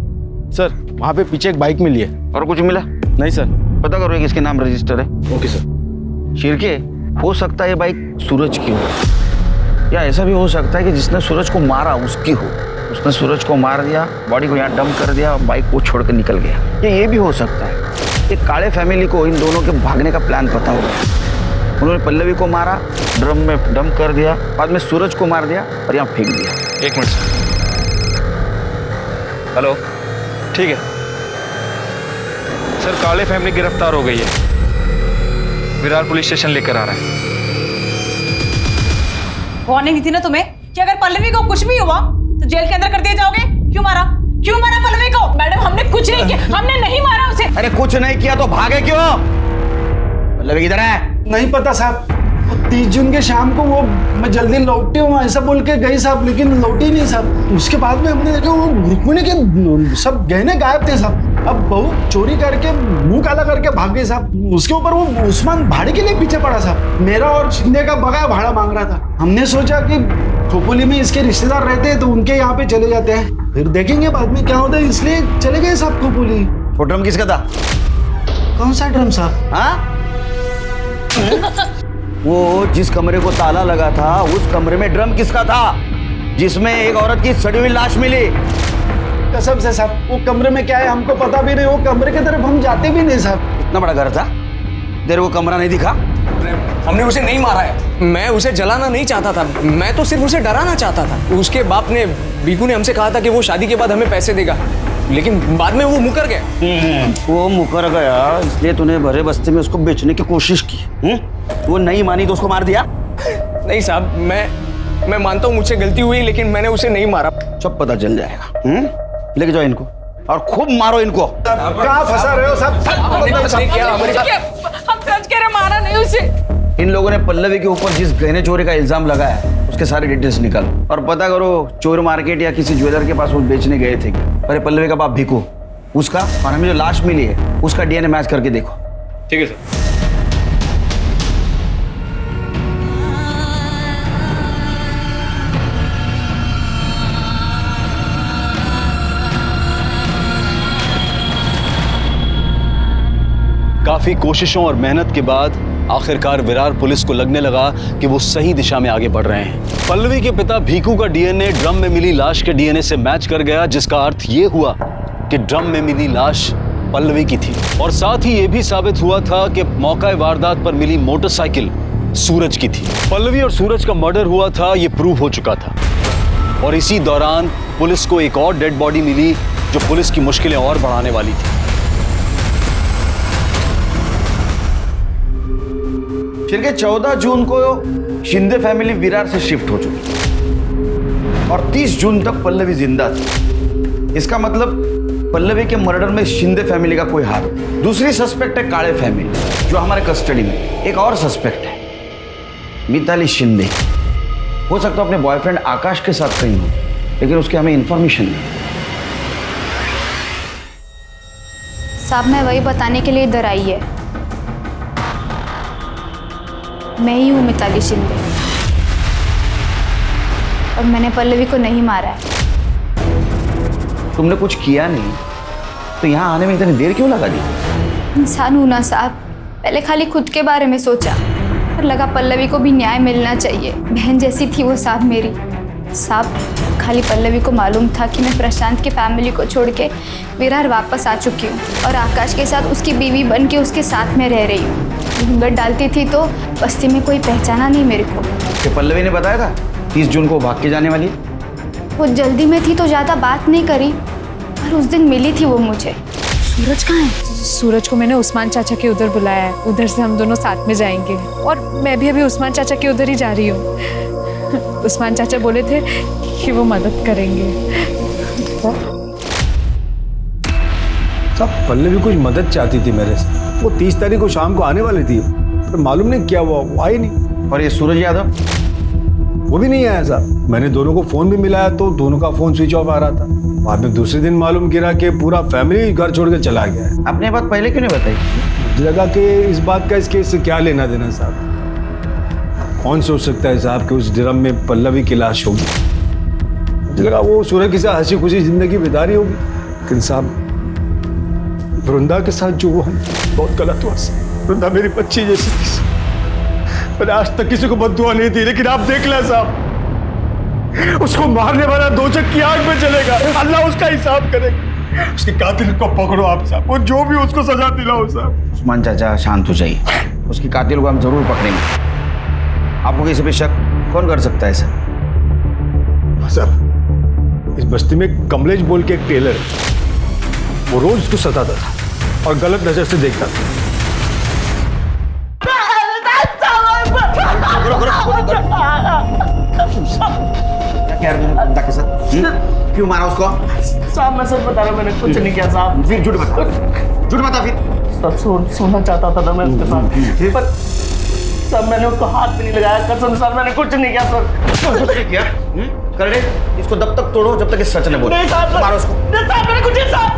सर वहाँ पे पीछे एक बाइक मिली है। और कुछ मिला? नहीं सर। पता करो किसके नाम रजिस्टर है। Okay sir. शिरके, हो सकता है ये बाइक सूरज की हो, या ऐसा भी हो सकता है कि जिसने सूरज को मारा उसकी हो। उसने सूरज को मार दिया, बॉडी को यहाँ डंप कर दिया और बाइक को छोड़ कर निकल गया। ये भी हो सकता है कि काले फैमिली को इन दोनों के भागने का प्लान पता होगा। उन्होंने पल्लवी को मारा, ड्रम में डंप कर दिया, बाद में सूरज को मार दिया और यहाँ फेंक दिया। 1 मिनट सर। हेलो, ठीक है सर। काले फैमिली गिरफ्तार हो गई है, विरार पुलिस स्टेशन लेकर आ रहा है। वार्निंग दी थी ना तुम्हें कि अगर पल्लवी को कुछ भी हुआ तो जेल के अंदर कर दिए जाओगे। क्यों मारा पल्लवी को? मैडम हमने कुछ नहीं किया, हमने नहीं मारा उसे। अरे कुछ नहीं किया तो भागे क्यों? पल्लवी किधर है? नहीं पता साहब। 30 जून के शाम को वो मैं जल्दी लौटी हूँ ऐसा बोल के गई साहब, लेकिन लौटी नहीं साहब। उसके बाद में हमने देखा वो रुक्मिणी के सब गहने गायब थे साहब। अब बहू चोरी करके मुंह काला करके भाग गई साहब। उसके ऊपर वो उस्मान भाड़े के लिए पीछे पड़ा साहब। मेरा और शिंदे का बगाया भाड़ा मांग रहा था। हमने सोचा कि खोपोली में इसके रिश्तेदार रहते हैं तो उनके यहाँ पे चले जाते हैं, फिर देखेंगे बाद में क्या होता है, इसलिए चले गए साहब खोपोली। वो ड्रम किसका था? कौन सा ड्रम साहब? हाँ? वो जिस कमरे को ताला लगा था उस कमरे में ड्रम किसका था जिसमें एक औरत की सड़ी हुई लाश मिली? कसम से साहब, वो कमरे में क्या है हमको पता भी नहीं। वो कमरे की तरफ हम जाते भी नहीं साहब। इतना बड़ा घर था, तेरे को कमरा नहीं दिखा? हमने उसे नहीं मारा है, मैं उसे जलाना नहीं चाहता था, मैं तो सिर्फ उसे डराना चाहता था। उसके बाप ने, बीकू ने हमसे कहा था कि वो शादी के बाद हमें पैसे देगा, लेकिन बाद में वो मुकर गया। वो मुकर गया इसलिए तूने भरे बस्ती में उसको बेचने की कोशिश की। वो नहीं मानी तो उसको मार दिया? नहीं साहब, मैं मानता हूँ मुझसे गलती हुई, लेकिन मैंने उसे नहीं मारा। सब पता चल जाएगा। लेके जाओ इनको और खूब मारो इनको। कहाँ फंसा रहे हो साहब? हम सच कह रहे, मारा नहीं उसे। इन लोगों ने पल्लवी के ऊपर जिस गहने चोरी का इल्जाम लगाया है उसके सारे डिटेल्स निकालो और पता करो चोर मार्केट या किसी ज्वेलर के पास वो बेचने गए थे। अरे पल्लवी का बाप भीकू, उसका और हमें जो लाश मिली है उसका डीएनए मैच करके देखो। ठीक है सर। काफी कोशिशों और मेहनत के बाद आखिरकार विरार पुलिस को लगने लगा कि वो सही दिशा में आगे बढ़ रहे हैं। पल्लवी के पिता भीकू का डीएनए ड्रम में मिली लाश के डीएनए से मैच कर गया, जिसका अर्थ ये हुआ कि ड्रम में मिली लाश पल्लवी की थी। और साथ ही ये भी साबित हुआ था कि मौका वारदात पर मिली मोटरसाइकिल सूरज की थी। पल्लवी और सूरज का मर्डर हुआ था, ये प्रूव हो चुका था। और इसी दौरान पुलिस को एक और डेड बॉडी मिली जो पुलिस की मुश्किलें और बढ़ाने वाली थी। फिर के 14 जून को शिंदे फैमिली विरार से शिफ्ट हो चुकी और 30 जून तक पल्लवी जिंदा थी। इसका मतलब पल्लवी के मर्डर में शिंदे फैमिली का कोई हाथ नहीं। दूसरी सस्पेक्ट है काले फैमिली जो हमारे कस्टडी में। एक और सस्पेक्ट है मिताली शिंदे। हो सकता है अपने बॉयफ्रेंड आकाश के साथ कहीं हो लेकिन उसकी हमें इन्फॉर्मेशन नहीं। साहब मैं वही बताने के लिए इधर आई है। मैं ही हूँ मिताली शिंदे और मैंने पल्लवी को नहीं मारा है। तुमने कुछ किया नहीं तो यहाँ आने में इतनी देर क्यों लगा दी? इंसान हूं ना साहब, पहले खाली खुद के बारे में सोचा, पर लगा पल्लवी को भी न्याय मिलना चाहिए। बहन जैसी थी वो साहब मेरी। साहब खाली पल्लवी को मालूम था कि मैं प्रशांत के फैमिली को छोड़ के विरार वापस आ चुकी हूँ और आकाश के साथ उसकी बीवी बन के उसके साथ में रह रही हूँ। घूंघट डालती थी तो बस्ती में कोई पहचाना नहीं मेरे को। कि पल्लवी ने बताया था 30 जून को भाग के जाने वाली है? वो जल्दी में थी तो ज़्यादा बात नहीं करी, पर उस दिन मिली थी वो मुझे। सूरज कहाँ है? सूरज को मैंने उस्मान चाचा के उधर बुलाया है, उधर से हम दोनों साथ में जाएंगे। और मैं भी अभी उस्मान चाचा के उधर ही जा रही हूँ। उस्मान चाचा बोले थे कि वो मदद करेंगे। सब पल्लवी कुछ मदद चाहती थी मेरे से। वो 30 तारीख को शाम को आने वाली थी, पर मालूम नहीं क्या हुआ, वो आई नहीं। और ये सूरज यादव? वो भी नहीं आया साहब। मैंने दोनों को फोन भी मिलाया तो दोनों का फोन स्विच ऑफ आ रहा था। बाद में दूसरे दिन मालूम गिरा कि पूरा फैमिली घर छोड़ के चला गया है। आपने बात पहले क्यों नहीं बताई? लगा कि इस बात का इसके इससे क्या लेना देना साहब। कौन सोच सकता है साहब कि उस ड्रम में पल्लवी की लाश होगी। मुझे लगा वो सूरज के साथ हंसी खुशी जिंदगी बिता रही होगी, लेकिन साहब वृंदा के साथ जो हुआ बहुत गलत हुआ। वृंदा मेरी बच्ची जैसी थी। मैंने आज तक किसी को बद्दुआ नहीं दी, लेकिन आप देख लें साहब, उसको मारने वाला दोजख की आग में चलेगा। अल्लाह उसका हिसाब करेगा। उसके कातिल को पकड़ो आप साहब, और जो भी उसको सजा दिलाओ साहब। उस्मान चाचा शांत हो जाइए, उसकी कातिल को हम जरूर पकड़ेंगे। आपको किसी पे शक कौन कर सकता है सर? साहब इस बस्ती में कमलेश बोल के एक टेलर है, वो रोज उसको सताता था और गलत नजर से देखता था। क्या कह रहे हो के साथ? क्यों मारा उसको? साहब मैं सच बता रहा हूँ, मैंने कुछ नहीं किया साहब। फिर झूठ बता फिर। सब सोना चाहता था मैं उसके साथ, पर सब मैंने उसको हाथ भी नहीं लगाया। कसम सर मैंने कुछ नहीं किया सर। कुछ नहीं किया? कर दे इसको, तब तक तोड़ो जब तक ये सच न बोले। नहीं साहब, मारो उसको। नहीं साहब मैंने कुछ नहीं साहब।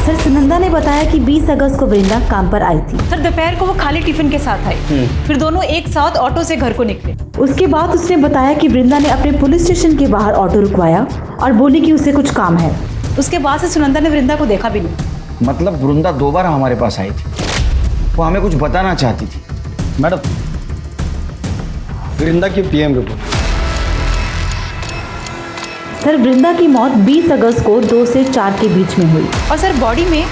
सर सुनंदा ने बताया कि 20 अगस्त को वृंदा काम पर आई थी। सर दोपहर को वो खाली टिफिन के साथ आई, फिर दोनों एक साथ ऑटो से घर को निकले। उसके बाद उसने बताया कि वृंदा ने अपने पुलिस स्टेशन के बाहर ऑटो रुकवाया और बोली कि उसे कुछ काम है। उसके बाद से सुनंदा ने वृंदा को देखा भी नहीं। मतलब वृंदा 2 बार हमारे पास आई थी, वो हमें कुछ बताना चाहती थी। मैडम वृंदा की PM रिपोर्ट। सर वृंदा की मौत 20 अगस्त को 2 से 4 के बीच में हुई। और सर बॉडी में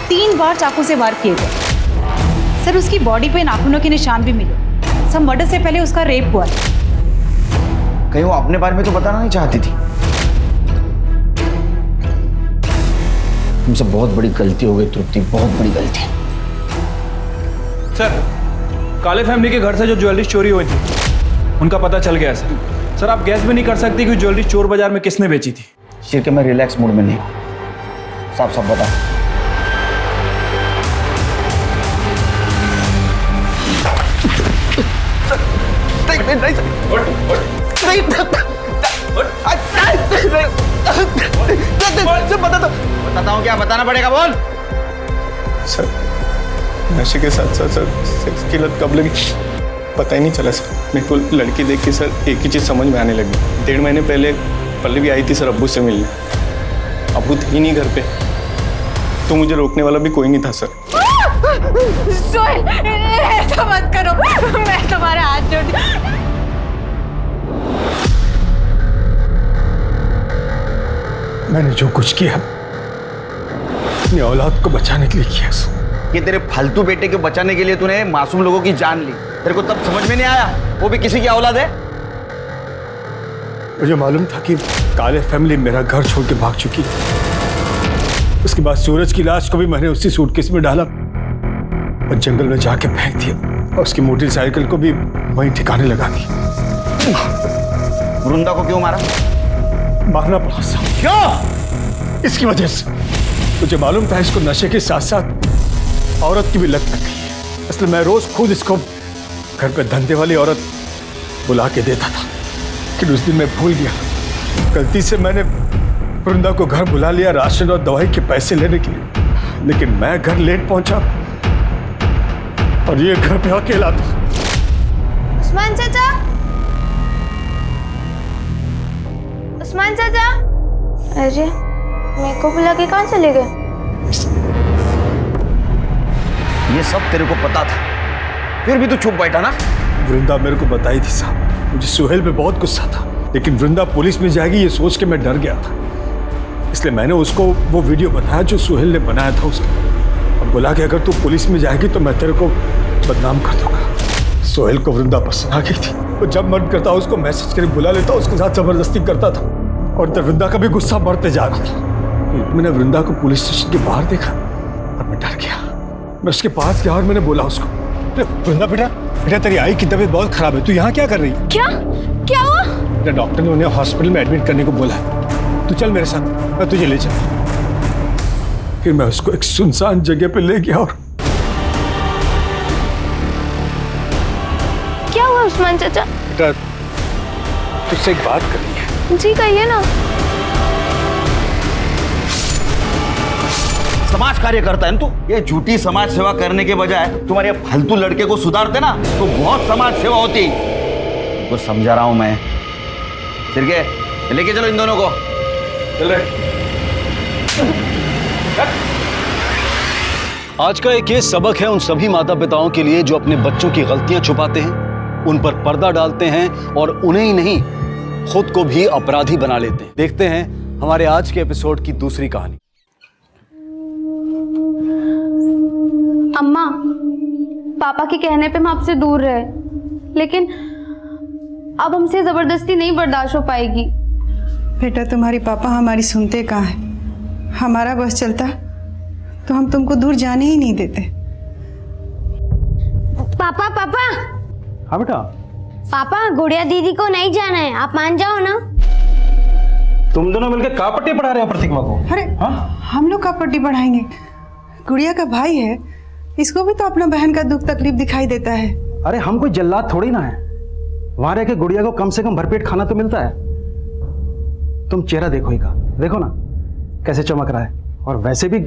3 बार चाकू से वार किए गए। सर उसकी बॉडी पे नाखूनों के निशान भी मिले। सब मर्डर से पहले उसका रेप हुआ। कहीं वो अपने बारे में तो बताना नहीं चाहती थी। तुमसे बहुत बड़ी गलती हो गई तृप्ति, बहुत बड़ी गलती। सर काले फैमिली के घर से जो ज्वेलरी चोरी हुई थी उनका पता चल गया सर। सर आप गैस भी नहीं कर सकती कि ज्वेलरी चोर बाजार में किसने बेची थी। शिरके मैं रिलैक्स मूड में नहीं हूं। साफ साफ बता। बताता हूँ क्या बताना पड़ेगा, बोल। सर नशे के साथ साथ सर सेक्स की लत कब लगी पता ही नहीं चला सर। मेरे को लड़की देख के सर एक ही चीज़ समझ में आने लगी। 1.5 महीने पहले पल्लवी आई थी सर अब्बू से मिलने। अब्बू थे ही नहीं घर पे, तो मुझे रोकने वाला भी कोई नहीं था सर। सोहेल ऐसा मत करो, मैं तुम्हारे हाथ जोड़ती। मैंने जो कुछ किया अपनी औलाद को बचाने के लिए किया। ये तेरे फालतू बेटे को बचाने के लिए तूने मासूम लोगों की जान ली। तेरे को तब समझ में नहीं आया वो भी किसी की औलाद है। मुझे मालूम था कि काले फैमिली मेरा घर छोड़ के भाग चुकी है। उसके बाद सूरज की लाश को भी मैंने उसी सूटकेस में डाला और जंगल में जाके फेंक दिया और उसकी मोटरसाइकिल को भी वहीं ठिकाने लगा दी। वृंदा को क्यों मारा? मारना पड़ा साहब। क्यों? इसकी वजह से। मुझे मालूम था इसको नशे के साथ साथ औरत की भी लत लग गई है, इसलिए मैं रोज खुद इसको घर पे धंधे वाली औरत बुला के देता था लेकिन उस दिन मैं भूल गया। गलती से मैंने वृंदा को घर बुला लिया राशन और दवाई के पैसे लेने के लिए, लेकिन मैं घर लेट पहुंचा और ये घर पे अकेला था। उस्मान चाचा, उस्मान चाचा, अरे मेरे को बुला के कहाँ चले गए? ये सब तेरे को पता था, फिर भी तू चुप बैठा ना। वृंदा मेरे को बताई थी साहब, मुझे सुहेल पे बहुत गुस्सा था, लेकिन वृंदा पुलिस में जाएगी ये सोच के मैं डर गया था। इसलिए मैंने उसको वो वीडियो बताया जो सुहेल ने बनाया था उसका, और बोला कि अगर तू पुलिस में जाएगी तो मैं तेरे को बदनाम कर दूंगा। सुहेल को वृंदा पसंद आ गई थी, वो जब मन करता उसको मैसेज करके बुला लेता, उसके साथ जबरदस्ती करता था, और तब वृंदा का भी गुस्सा बढ़ते जा रहा था। मैंने वृंदा को पुलिस स्टेशन के बाहर देखा और मैं डर गया। मैं उसके पास गया और मैंने बोला उसको, वृंदा बेटा तेरी आई की तबीयत बहुत खराब है, तू यहाँ क्या कर रही है? क्या हुआ? बेटा डॉक्टर ने उन्हें हॉस्पिटल में एडमिट करने को बोला है, तू चल मेरे साथ, मैं तुझे ले चल। फिर मैं उसको एक सुनसान जगह पे ले गया और क्या हुआ उस्मान चाचा? बेटा तुझसे एक बात करनी है। जी कहिए ना। समाज कार्य करता है ना तू। ये झूठी समाज सेवा करने के बजाय तुम्हारे फालतू लड़के को सुधारते ना तो बहुत समाज सेवा होती। तो समझा रहा हूं मैं। सिरके लेके चलो इन दोनों को। चल रहे। आज का एक ये सबक है उन सभी माता पिताओं के लिए जो अपने बच्चों की गलतियां छुपाते हैं, उन पर पर्दा डालते हैं और उन्हें ही नहीं खुद को भी अपराधी बना लेते हैं। देखते हैं हमारे आज के एपिसोड की दूसरी कहानी। अम्मा, पापा के कहने पे हम आपसे दूर रहे, लेकिन अब हमसे जबरदस्ती नहीं बर्दाश्त हो पाएगी। बेटा तुम्हारी पापा हमारी सुनते कहाँ हैं? हमारा बस चलता तो हम तुमको दूर जाने ही नहीं देते। पापा पापा। हाँ बेटा। पापा गुड़िया दीदी को नहीं जाना है, आप मान जाओ ना। तुम दोनों मिलकर का पट्टी पढ़ा रहे हो प्रतिमा को? अरे हम लोग का पट्टी पढ़ाएंगे? गुड़िया का भाई है, इसको भी तो अपना बहन का दुख तकलीफ दिखाई देता है। अरे हम कोई जल्लाद थोड़ी ना है, वहां रह के गुड़िया को कम से कम भरपेट खाना तो मिलता है। तुम चेहरा देखो ही का, देखो ना कैसे चमक रहा है। और वैसे भी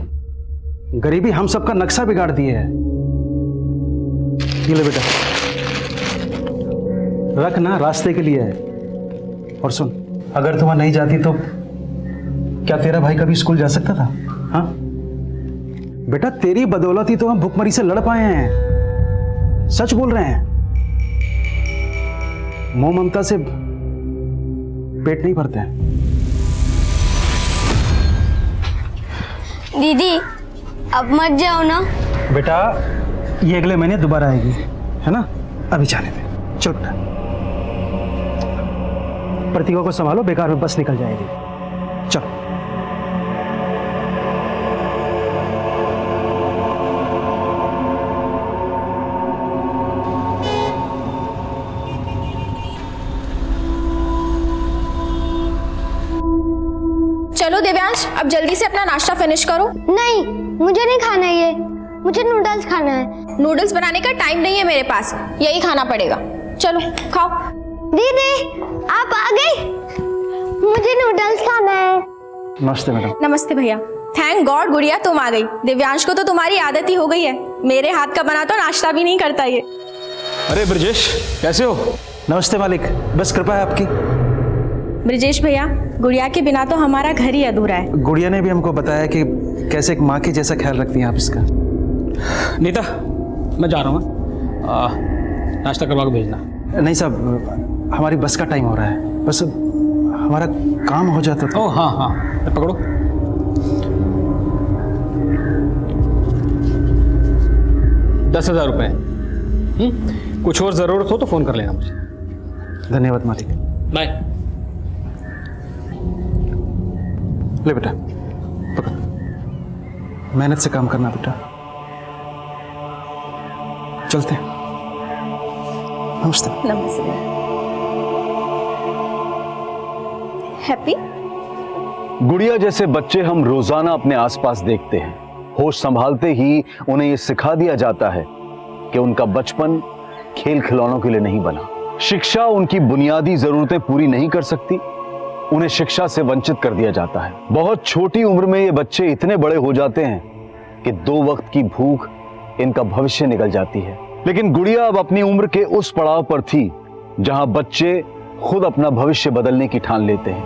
गरीबी हम सबका नक्शा बिगाड़ दिए है। ये ले बेटा, रख ना, रास्ते के लिए है। और सुन, अगर तुम नहीं जाती तो क्या तेरा भाई कभी स्कूल जा सकता था? हाँ बेटा, तेरी बदौलत ही तो हम भुखमरी से लड़ पाए हैं। सच बोल रहे हैं। मोह ममता से पेट नहीं भरते हैं। दीदी अब मत जाओ ना। बेटा ये अगले महीने दोबारा आएगी, है ना? अभी जाने दे, चल बेटा। प्रतिभा को संभालो, बेकार में बस निकल जाएगी। चल। चलो देव्यांश, अब जल्दी से अपना नाश्ता फिनिश करो। नहीं, मुझे नहीं खाना ये, मुझे नूडल्स खाना है। नूडल्स बनाने का टाइम नहीं है मेरे पास, यही खाना पड़ेगा। चलो खाओ। दीदी आप आ गई, मुझे नूडल्स खाना है। नमस्ते मैडम। नमस्ते भैया। थैंक गॉड गुड़िया तुम आ गई। दिव्यांश को तो तुम्हारी आदत ही हो गई है, मेरे हाथ का बना तो नाश्ता भी नहीं करता ये। अरे ब्रजेश कैसे हो? नमस्ते मालिक, बस कृपा है आपकी। ब्रजेश भैया, गुड़िया के बिना तो हमारा घर ही अधूरा है। गुड़िया ने भी हमको बताया कि कैसे एक माँ के जैसा ख्याल रखती हैं आप इसका। नीता मैं जा रहा हूँ, नाश्ता करवा के भेजना। नहीं साहब, हमारी बस का टाइम हो रहा है, बस हमारा काम हो जाता तो। ओह हाँ, पकड़ो। ₹10,000। कुछ और ज़रूरत हो तो फ़ोन कर लेना मुझे। धन्यवाद मालिक। बाय। ले बेटा, पकड़। मेहनत से काम करना बेटा। चलते हैं। नमस्ते। नमस्ते। हैप्पी। गुड़िया जैसे बच्चे हम रोजाना अपने आसपास देखते हैं। होश संभालते ही उन्हें यह सिखा दिया जाता है कि उनका बचपन खेल खिलौनों के लिए नहीं बना, शिक्षा उनकी बुनियादी जरूरतें पूरी नहीं कर सकती, उन्हें शिक्षा से वंचित कर दिया जाता है। बहुत छोटी उम्र में ये बच्चे इतने बड़े हो जाते हैं कि 2 वक्त की भूख इनका भविष्य निकल जाती है। लेकिन गुड़िया अब अपनी उम्र के उस पड़ाव पर थी जहां बच्चे खुद अपना भविष्य बदलने की ठान लेते हैं।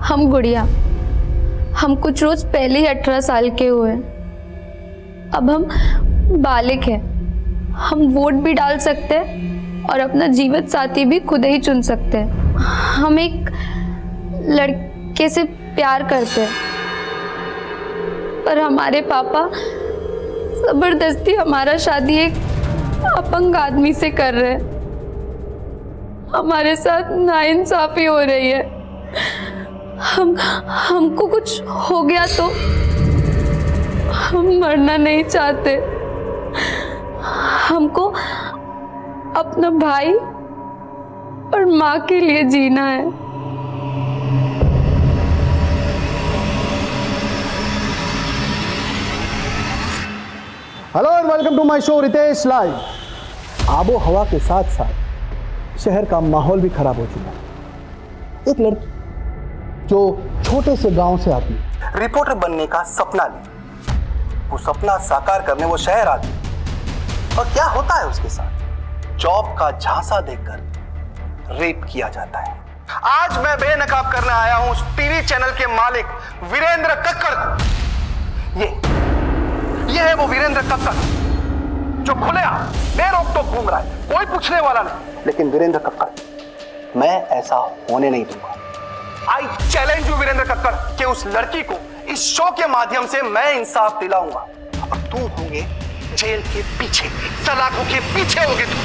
हम गुड़िया, हम कुछ रोज पहले ही 18 साल के हुए। अब हम बालिग हैं। हम वोट भी डाल सकते हैं और अपना जीवन साथी भी खुद ही चुन सकते हैं। हम एक लड़के से प्यार करते हैं, पर हमारे पापा जबरदस्ती हमारा शादी एक अपंग आदमी से कर रहे हैं। हमारे साथ नाइंसाफी हो रही है। हमको कुछ हो गया तो हम मरना नहीं चाहते। हमको अपना भाई और माँ के लिए जीना है। Hello and welcome to my show Ritesh live. आबो हवा के साथ साथ शहर का माहौल भी खराब हो चुका है। एक लड़की जो छोटे से गांव से आती है, रिपोर्टर बनने का सपना ली, वो सपना साकार करने वो शहर आती है, और क्या होता है उसके साथ? जॉब का झांसा देकर रेप किया जाता है। आज मैं बेनकाब करने आया हूं उस टीवी चैनल के मालिक वीरेंद्र कक्कड़ को। ये है वो वीरेंद्र कक्कड़ जो खुलेआम बेरोक-टोक घूम रहा है, कोई पूछने वाला नहीं। लेकिन वीरेंद्र कक्कड़, मैं ऐसा होने नहीं दूंगा। I challenge you Virendra Kakkar कि उस लड़की को इस शो के माध्यम से मैं इंसाफ दिलाऊंगा, और तुम होंगे जेल के पीछे, सलाखों के पीछे होगे तुम।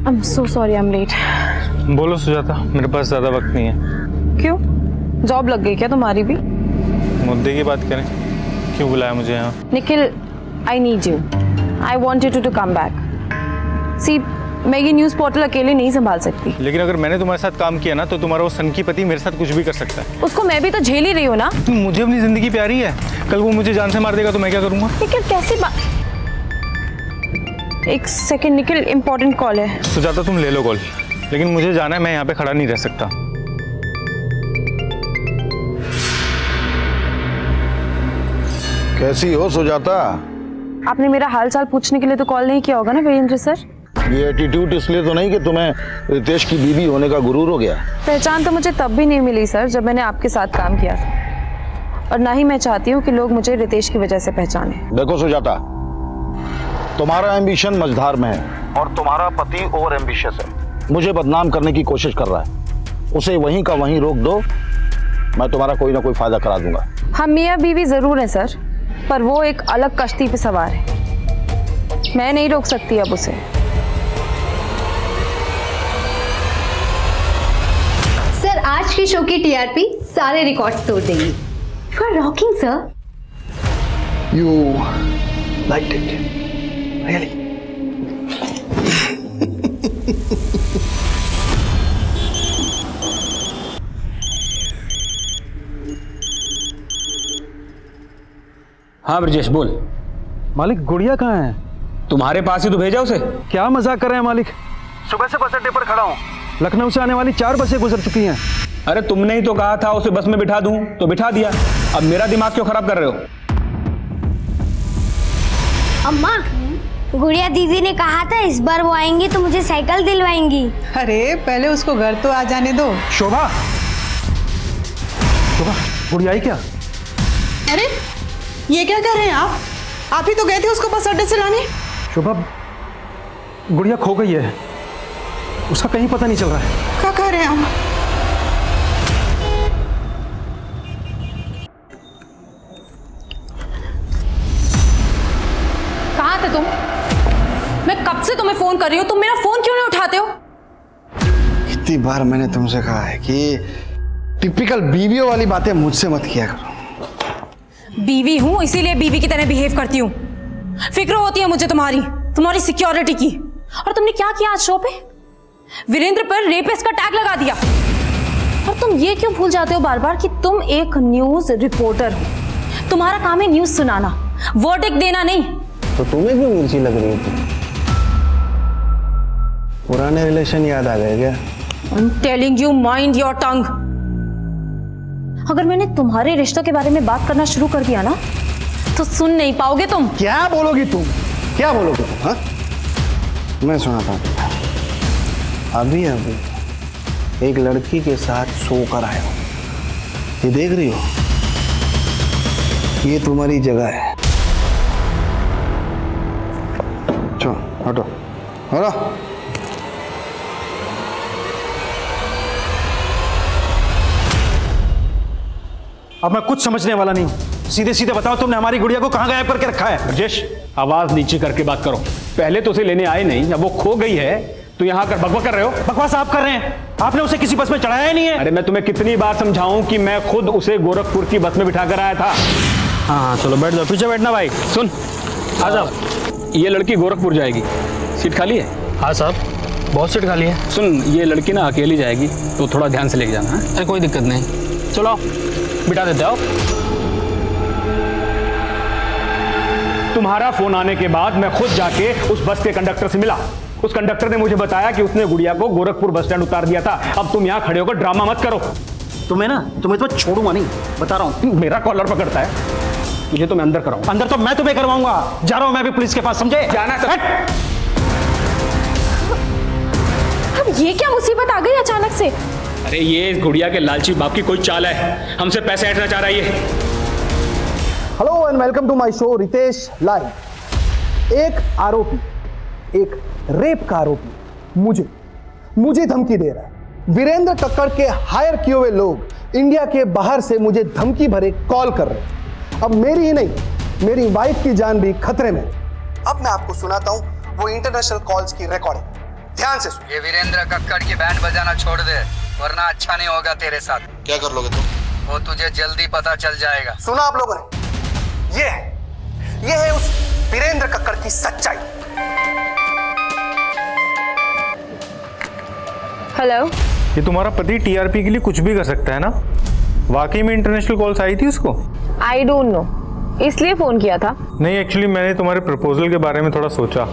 I'm so sorry, I'm late. बोलो सुजाता, मेरे पास ज़्यादा वक्त नहीं है। क्यों? जॉब लग गई क्या तुम्हारी भी? मुद्दे की बात करें, क्यों बुलाया मुझे यहाँ? Nikhil, I need you. I want you to come back. See, मैं ये न्यूज़ पोर्टल अकेले नहीं संभाल सकती। लेकिन अगर मैंने तुम्हारे साथ काम किया ना, तो तुम्हारा वो सनकी पति मेरे साथ कुछ भी कर सकता है। उसको मैं भी तो झेल ही रही हूँ ना। मुझे अपनी जिंदगी प्यारी है, कल वो मुझे जान से मार देगा तो मैं क्या करूँगा? निखिल कैसी बात? एक सेकंड निखिल, इम्पोर्टेंट कॉल है। सुजाता तुम ले लो कॉल, लेकिन मुझे जाना है, मैं यहाँ पे खड़ा नहीं रह सकता। कैसी हो सुजाता? आपने मेरा हाल चाल पूछने के लिए तो कॉल नहीं किया होगा ना वीरेंद्र सर? ये एटीट्यूड इसलिए तो नहीं कि तुम्हें रितेश की बीवी होने का गुरूर हो गया? पहचान तो मुझे तब भी नहीं मिली सर जब मैंने आपके साथ काम किया था, और ना ही मैं चाहती हूँ कि लोग मुझे रितेश की वजह से पहचाने। देखो सुजाता, तुम्हारा एम्बिशन मझधार में है और तुम्हारा पति ओवर एम्बिशियस है। मुझे बदनाम करने की कोशिश कर रहा है, उसे वहीं का वहीं रोक दो, मैं तुम्हारा कोई ना कोई फायदा करा दूंगा। हम मियाँ बीवी जरूर हैं सर, पर वो एक अलग कश्ती पे सवार है। मैं नहीं रोक सकती अब उसे। सर, आज की शो की टीआरपी सारे रिकॉर्ड्स तोड़ देगी। You are rocking sir. You liked it really? हाँ ब्रजेश बोल। मालिक, गुड़िया कहाँ है? तुम्हारे पास ही तो भेजा उसे। क्या मजाक कर रहे हैं मालिक? सुबह से बस अड्डे पर खड़ा हूँ, लखनऊ से आने वाली 4 बसें गुजर चुकी हैं। अरे तुमने ही तो कहा था उसे बस में बिठा दूं, तो बिठा दिया। अब मेरा दिमाग क्यों खराब कर रहे हो? अम्मा, गुड़िया दीदी ने कहा था इस बार वो आएंगी तो मुझे साइकिल दिलवाएंगी। अरे पहले उसको घर तो आ जाने दो। शोभा, शोभा, गुड़िया आई क्या? अरे ये क्या कर रहे हैं आप? आप ही तो गए थे उसको बस अड्डे से लाने। शोभा, गुड़िया खो गई है, उसका कहीं पता नहीं चल रहा है। क्या कह रहे हैं हम? कहाँ थे तुम? मैं कब से तुम्हें फोन कर रही हूँ, तुम मेरा फोन क्यों नहीं उठाते हो? कितनी बार मैंने तुमसे कहा है कि टिपिकल बीवियों वाली बातें मुझसे मत किया करो। बीवी हूँ इसीलिए बीवी की तरह बिहेव करती हूँ। फिक्र होती है मुझे तुम्हारी सिक्योरिटी की। और तुमने क्या किया आज शो पे? वीरेंद्र पर रेपिस्ट का टैग लगा दिया। और तुम ये क्यों भूल जाते हो बार बार कि तुम एक न्यूज रिपोर्टर हो? तुम्हारा काम है न्यूज सुनाना, वर्डिक्ट देना नहीं। तो तुम्हें क्यों मिर्ची लग रही थी? पुराने रिलेशन याद आ गए क्या? I'm telling you, mind your tongue. अगर मैंने तुम्हारे रिश्तों के बारे में बात करना शुरू कर दिया ना तो सुन नहीं पाओगे तुम। क्या बोलोगी तुम? क्या बोलोगे तुम? हाँ, मैं सुनाता हूँ। अभी अभी एक लड़की के साथ सो कर आया हूँ। ये देख रही हो, ये तुम्हारी जगह है। चलो हटो हटो। अब मैं कुछ समझने वाला नहीं हूँ। सीधे सीधे बताओ, तुमने हमारी गुड़िया को कहाँ गायब करके रखा है? राजेश, आवाज नीचे करके बात करो। पहले तो उसे लेने आए नहीं, अब वो खो गई है तो यहाँ कर बकबक कर रहे हो। बकवास आप कर रहे हैं। आपने उसे किसी बस में चढ़ाया ही नहीं है। अरे मैं तुम्हें कितनी बार समझाऊं कि मैं खुद उसे गोरखपुर की बस में बिठा कर आया था। हाँ चलो बैठ जाओ, पीछे बैठना भाई। सुन, आ जाओ। ये लड़की गोरखपुर जाएगी, सीट खाली है? हाँ साहब, बहुत सीट खाली है। सुन, ये लड़की ना अकेली जाएगी तो थोड़ा ध्यान से लेके जाना। अरे कोई दिक्कत नहीं, चलो बिठा देते हो। तुम्हारा फोन आने के बाद मैं खुद जाके उस बस के कंडक्टर से मिला। उस कंडक्टर ने मुझे बताया कि उसने गुड़िया को गोरखपुर बस स्टैंड उतार दिया था। अब तुम यहाँ खड़े होकर ड्रामा मत करो। तुम्हें तो छोड़ूंगा नहीं, बता रहा हूँ। मेरा कॉलर पकड़ता है मुझे, तो मैं अंदर कराऊं। अंदर तो मैं तुम्हें करवाऊंगा। जा रहा हूं मैं भी पुलिस के पास, समझे? जाना तो अब ये क्या मुसीबत आ गई अचानक से? अरे ये गुड़िया के लालची बाप की कोई चाल है, हमसे पैसे ऐंठना चाह रहा है ये। Hello and welcome to my show Ritesh live. एक आरोपी, एक रेप का आरोपी मुझे धमकी दे रहा है। वीरेंद्र कक्कड़ के हायर किए हुए लोग इंडिया के बाहर से मुझे धमकी भरे कॉल कर रहे हैं। अब मेरी ही नहीं, मेरी वाइफ की जान भी खतरे में। अब मैं आपको सुनाता हूं वो इंटरनेशनल कॉल्स की रिकॉर्डिंग। ध्यान से सुन। ये वीरेंद्र कक्कड़ की बैंड बजाना छोड़ दे, वरना अच्छा नहीं होगा तेरे साथ। क्या कर लोगे तुम? वो तुझे जल्दी पता चल जाएगा। सुना आप लोगों ने? ये है उस वीरेंद्र कक्कड़ की सच्चाई। हेलो, ये तुम्हारा पति टीआरपी के लिए कुछ भी कर सकता है ना? वाकई में इंटरनेशनल कॉल्स आई थी उसको? आई डोंट नो, इसलिए फोन किया था। नहीं, एक्चुअली मैंने तुम्हारे प्रपोजल के बारे में थोड़ा सोचा।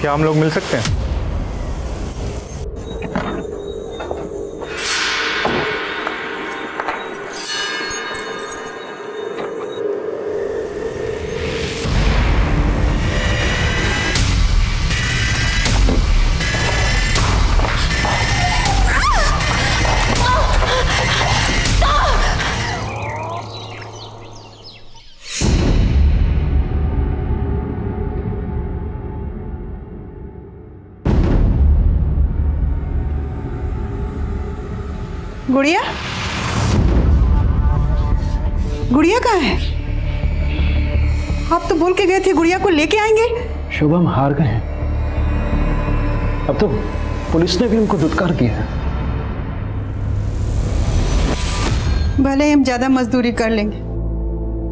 क्या हम लोग मिल सकते हैं? गुड़िया, गुड़िया कहाँ है? आप तो बोल के गए थे गुड़िया को लेके आएंगे। शुभम हार गए हैं। अब तो पुलिस ने भी उनको दुत्कार दिया है। भले ही हम ज्यादा मजदूरी कर लेंगे,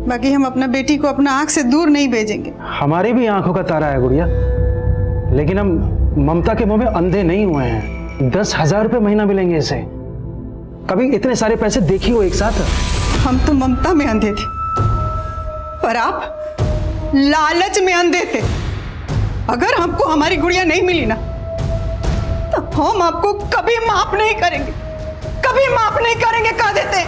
बाकी हम अपना बेटी को अपना आंख से दूर नहीं भेजेंगे। हमारी भी आंखों का तारा है गुड़िया, लेकिन हम ममता के मुंह में अंधे नहीं हुए हैं। 10,000 रुपये महीना मिलेंगे इसे। कभी इतने सारे पैसे देखी हो एक साथ? हम तो ममता में अंधे थे, पर आप लालच में अंधे थे। अगर हमको हमारी गुड़िया नहीं मिली ना, तो हम आपको कभी माफ नहीं करेंगे, कभी माफ नहीं करेंगे, कह देते।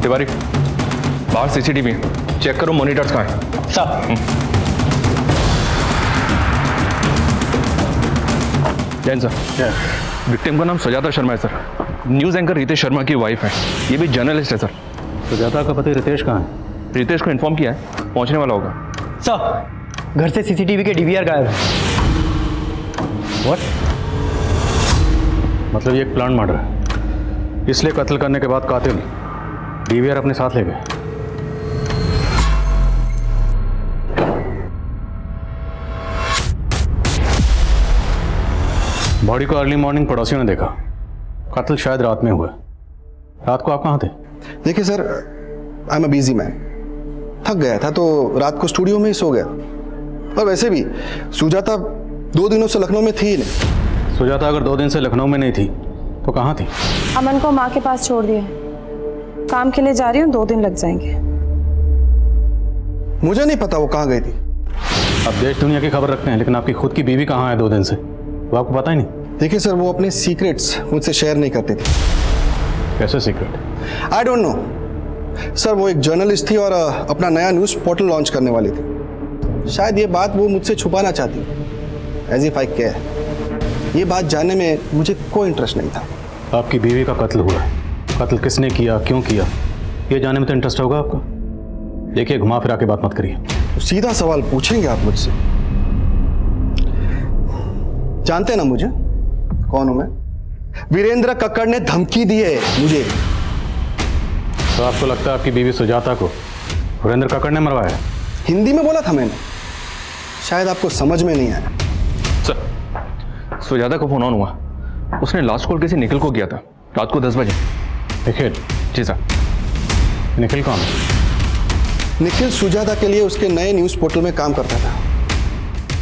तिवारी, बाहर सीसीटीवी चेक करो, मॉनिटर्स कहाँ हैं? सब। जैन सर, विक्टिम का नाम सुजाता शर्मा है sir. News anchor Ritesh Sharma की वाइफ है। ये भी जर्नलिस्ट है सर। सुजाता का पति रितेश कहाँ है? रितेश को इन्फॉर्म किया है, पहुंचने वाला होगा। सर, घर से सीसीटीवी के डीवीआर गायब है। व्हाट? मतलब ये एक प्लान मर्डर है, इसलिए कत्ल करने के बाद कातिल डीवीआर अपने साथ ले गए। बॉडी को अर्ली मॉर्निंग पड़ोसियों ने देखा। कत्ल शायद रात में हुआ। रात को आप कहाँ थे? देखिए sir, I am a busy man. थक गया था तो रात को स्टूडियो में ही सो गया। और वैसे भी सुजाता 2 दिनों से लखनऊ में थी ही नहीं। सुजाता अगर 2 दिन से लखनऊ में नहीं थी तो कहाँ थी? अमन को माँ के पास छोड़ दिया, काम के लिए जा रही हूँ, 2 दिन लग जाएंगे। मुझे नहीं पता वो कहाँ गई थी। आप देश दुनिया की खबर रखते हैं, लेकिन आपकी खुद की बीवी कहाँ है 2 दिन से, वो आपको पता ही नहीं? देखिए सर, वो अपने सीक्रेट्स मुझसे शेयर नहीं करती थी। कैसे secret? I don't know sir, वो एक जर्नलिस्ट थी और अपना नया न्यूज़ पोर्टल लॉन्च करने वाली थी। शायद ये बात वो मुझसे छुपाना चाहती, एज इफ आई केयर। ये बात जानने में मुझे कोई इंटरेस्ट नहीं था। आपकी बीवी का कत्ल हुआ है, कत्ल किसने किया, क्यों किया, ये जानने में तो इंटरेस्ट होगा आपका। देखिए, घुमा फिरा के बात मत करिए। तो सीधा सवाल पूछेंगे आप मुझसे? जानते हैं ना मुझे, कौन हूं मैं? वीरेंद्र कक्कड़ ने धमकी दी है मुझे। तो आपको लगता है आपकी बीवी सुजाता को वीरेंद्र कक्कड़ ने मरवाया? हिंदी में बोला था मैंने, शायद आपको समझ में नहीं आया। सर, सुजाता को फोन ऑन हुआ, उसने लास्ट कॉल किसी निखिल को किया था रात को 10 बजे। निखिल? जी सर। निखिल कौन? निखिल सुजाता के लिए उसके नए न्यूज़ पोर्टल में काम करता था।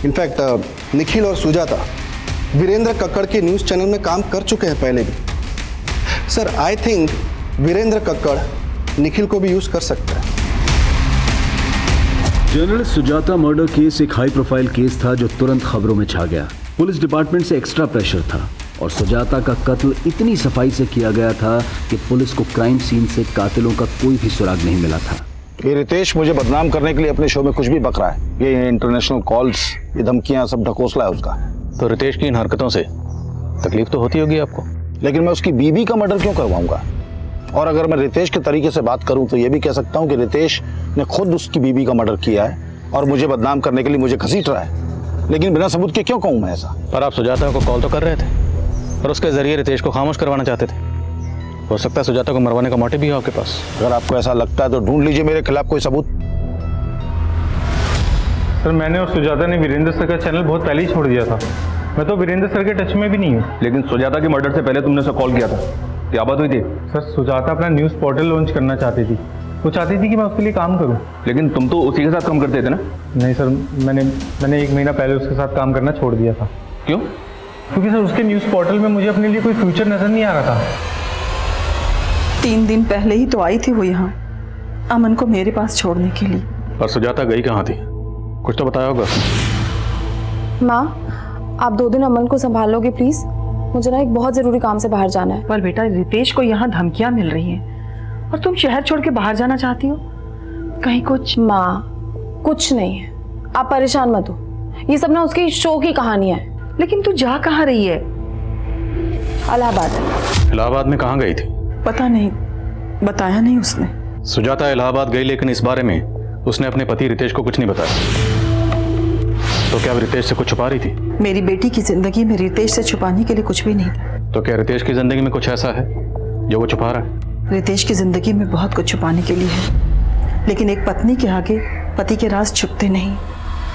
इनफैक्ट निखिल और सुजाता वीरेंद्र कक्कड़ के न्यूज़ चैनल में काम कर चुके हैं पहले भी। Sir, I think Virendra Kakkar Nikhil को भी यूज़ कर सकता है। जर्नलिस्ट सुजाता मर्डर केस एक हाई प्रोफाइल केस था जो तुरंत खबरों में छा गया। पुलिस डिपार्टमेंट से एक्स्ट्रा प्रेशर था और सुजाता का कत्ल इतनी सफाई से किया गया था कि पुलिस को क्राइम सीन से कातिलों का कोई भी सुराग नहीं मिला था। ये रितेश मुझे बदनाम करने के लिए अपने शो में कुछ भी बक रहा है। ये इंटरनेशनल कॉल्स, ये धमकियां, सब ढकोसला है उसका। तो रितेश की इन हरकतों से तकलीफ तो होती होगी आपको, लेकिन मैं उसकी बीवी का मर्डर क्यों करवाऊंगा? और अगर मैं रितेश के तरीके से बात करूं तो ये भी कह सकता हूं कि रितेश ने खुद उसकी बीवी का मर्डर किया है और मुझे बदनाम करने के लिए मुझे घसीट रहा है। लेकिन बिना सबूत के क्यों कहूं मैं ऐसा? पर आप सुजाता को कॉल तो कर रहे थे और उसके जरिए रितेश को खामोश करवाना चाहते थे। हो सकता है सुजाता को मरवाने का मोटिव भी हो आपके पास। अगर आपको ऐसा लगता है तो ढूंढ लीजिए मेरे खिलाफ कोई सबूत। सर, मैंने और सुजाता ने वीरेंद्र सर का चैनल बहुत पहले ही छोड़ दिया था। मैं तो वीरेंद्र सर के टच में भी नहीं हूँ। लेकिन सुजाता के मर्डर से पहले तुमने उसे कॉल किया था, क्या बात हुई थी? सर, सुजाता अपना न्यूज़ पोर्टल लॉन्च करना चाहती थी। वो चाहती थी कि मैं उसके लिए काम करूं। लेकिन तुम तो उसी के साथ काम करते थे ना? नहीं सर, मैंने 1 महीना पहले उसके साथ काम करना छोड़ दिया था। क्यों? क्योंकि सर उसके न्यूज़ पोर्टल में मुझे अपने लिए कोई फ्यूचर नजर नहीं आ रहा था। 3 दिन पहले ही तो आई थी वो यहाँ अमन को मेरे पास छोड़ने के लिए। और सुजाता गई कहाँ थी, कुछ तो बताया होगा उसने। माँ, आप 2 दिन अमन को संभालोगे प्लीज? मुझे ना एक बहुत जरूरी काम से बाहर जाना है। पर बेटा, रितेश को यहाँ धमकियाँ मिल रही हैं और तुम शहर छोड़ के बाहर जाना चाहती हो, कहीं कुछ? माँ, कुछ नहीं है, आप परेशान मत हो। ये सब ना उसकी शो की कहानियां है। लेकिन तू जा कहाँ रही है? इलाहाबाद। इलाहाबाद में कहाँ गई थी? पता नहीं, बताया नहीं उसने। सुजाता इलाहाबाद गई, लेकिन इस बारे में उसने अपने पति रितेश को कुछ नहीं बताया। तो क्या रितेश से कुछ छुपा रही थी? मेरी बेटी की जिंदगी में रितेश से छुपाने के लिए कुछ भी नहीं था। तो क्या रितेश की जिंदगी में कुछ ऐसा है जो वो छुपा रहा है? रितेश की जिंदगी में बहुत कुछ छुपाने के लिए है, लेकिन एक पत्नी के आगे पति के राज छुपते नहीं।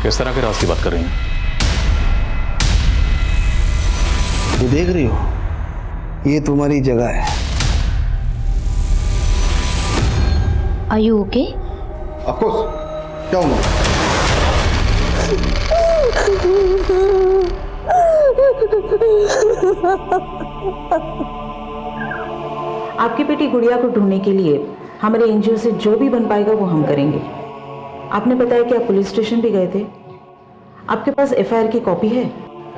किस तरह के राज की बात कर रही हैं? ये देख रही हो, ये तुम्हारी जगह है। Are you okay? Of course. क्या हुआ? आपकी बेटी गुड़िया को ढूंढने के लिए हमारे एनजीओ से जो भी बन पाएगा वो हम करेंगे। आपने बताया कि आप पुलिस स्टेशन भी गए थे, आपके पास एफआईआर की कॉपी है?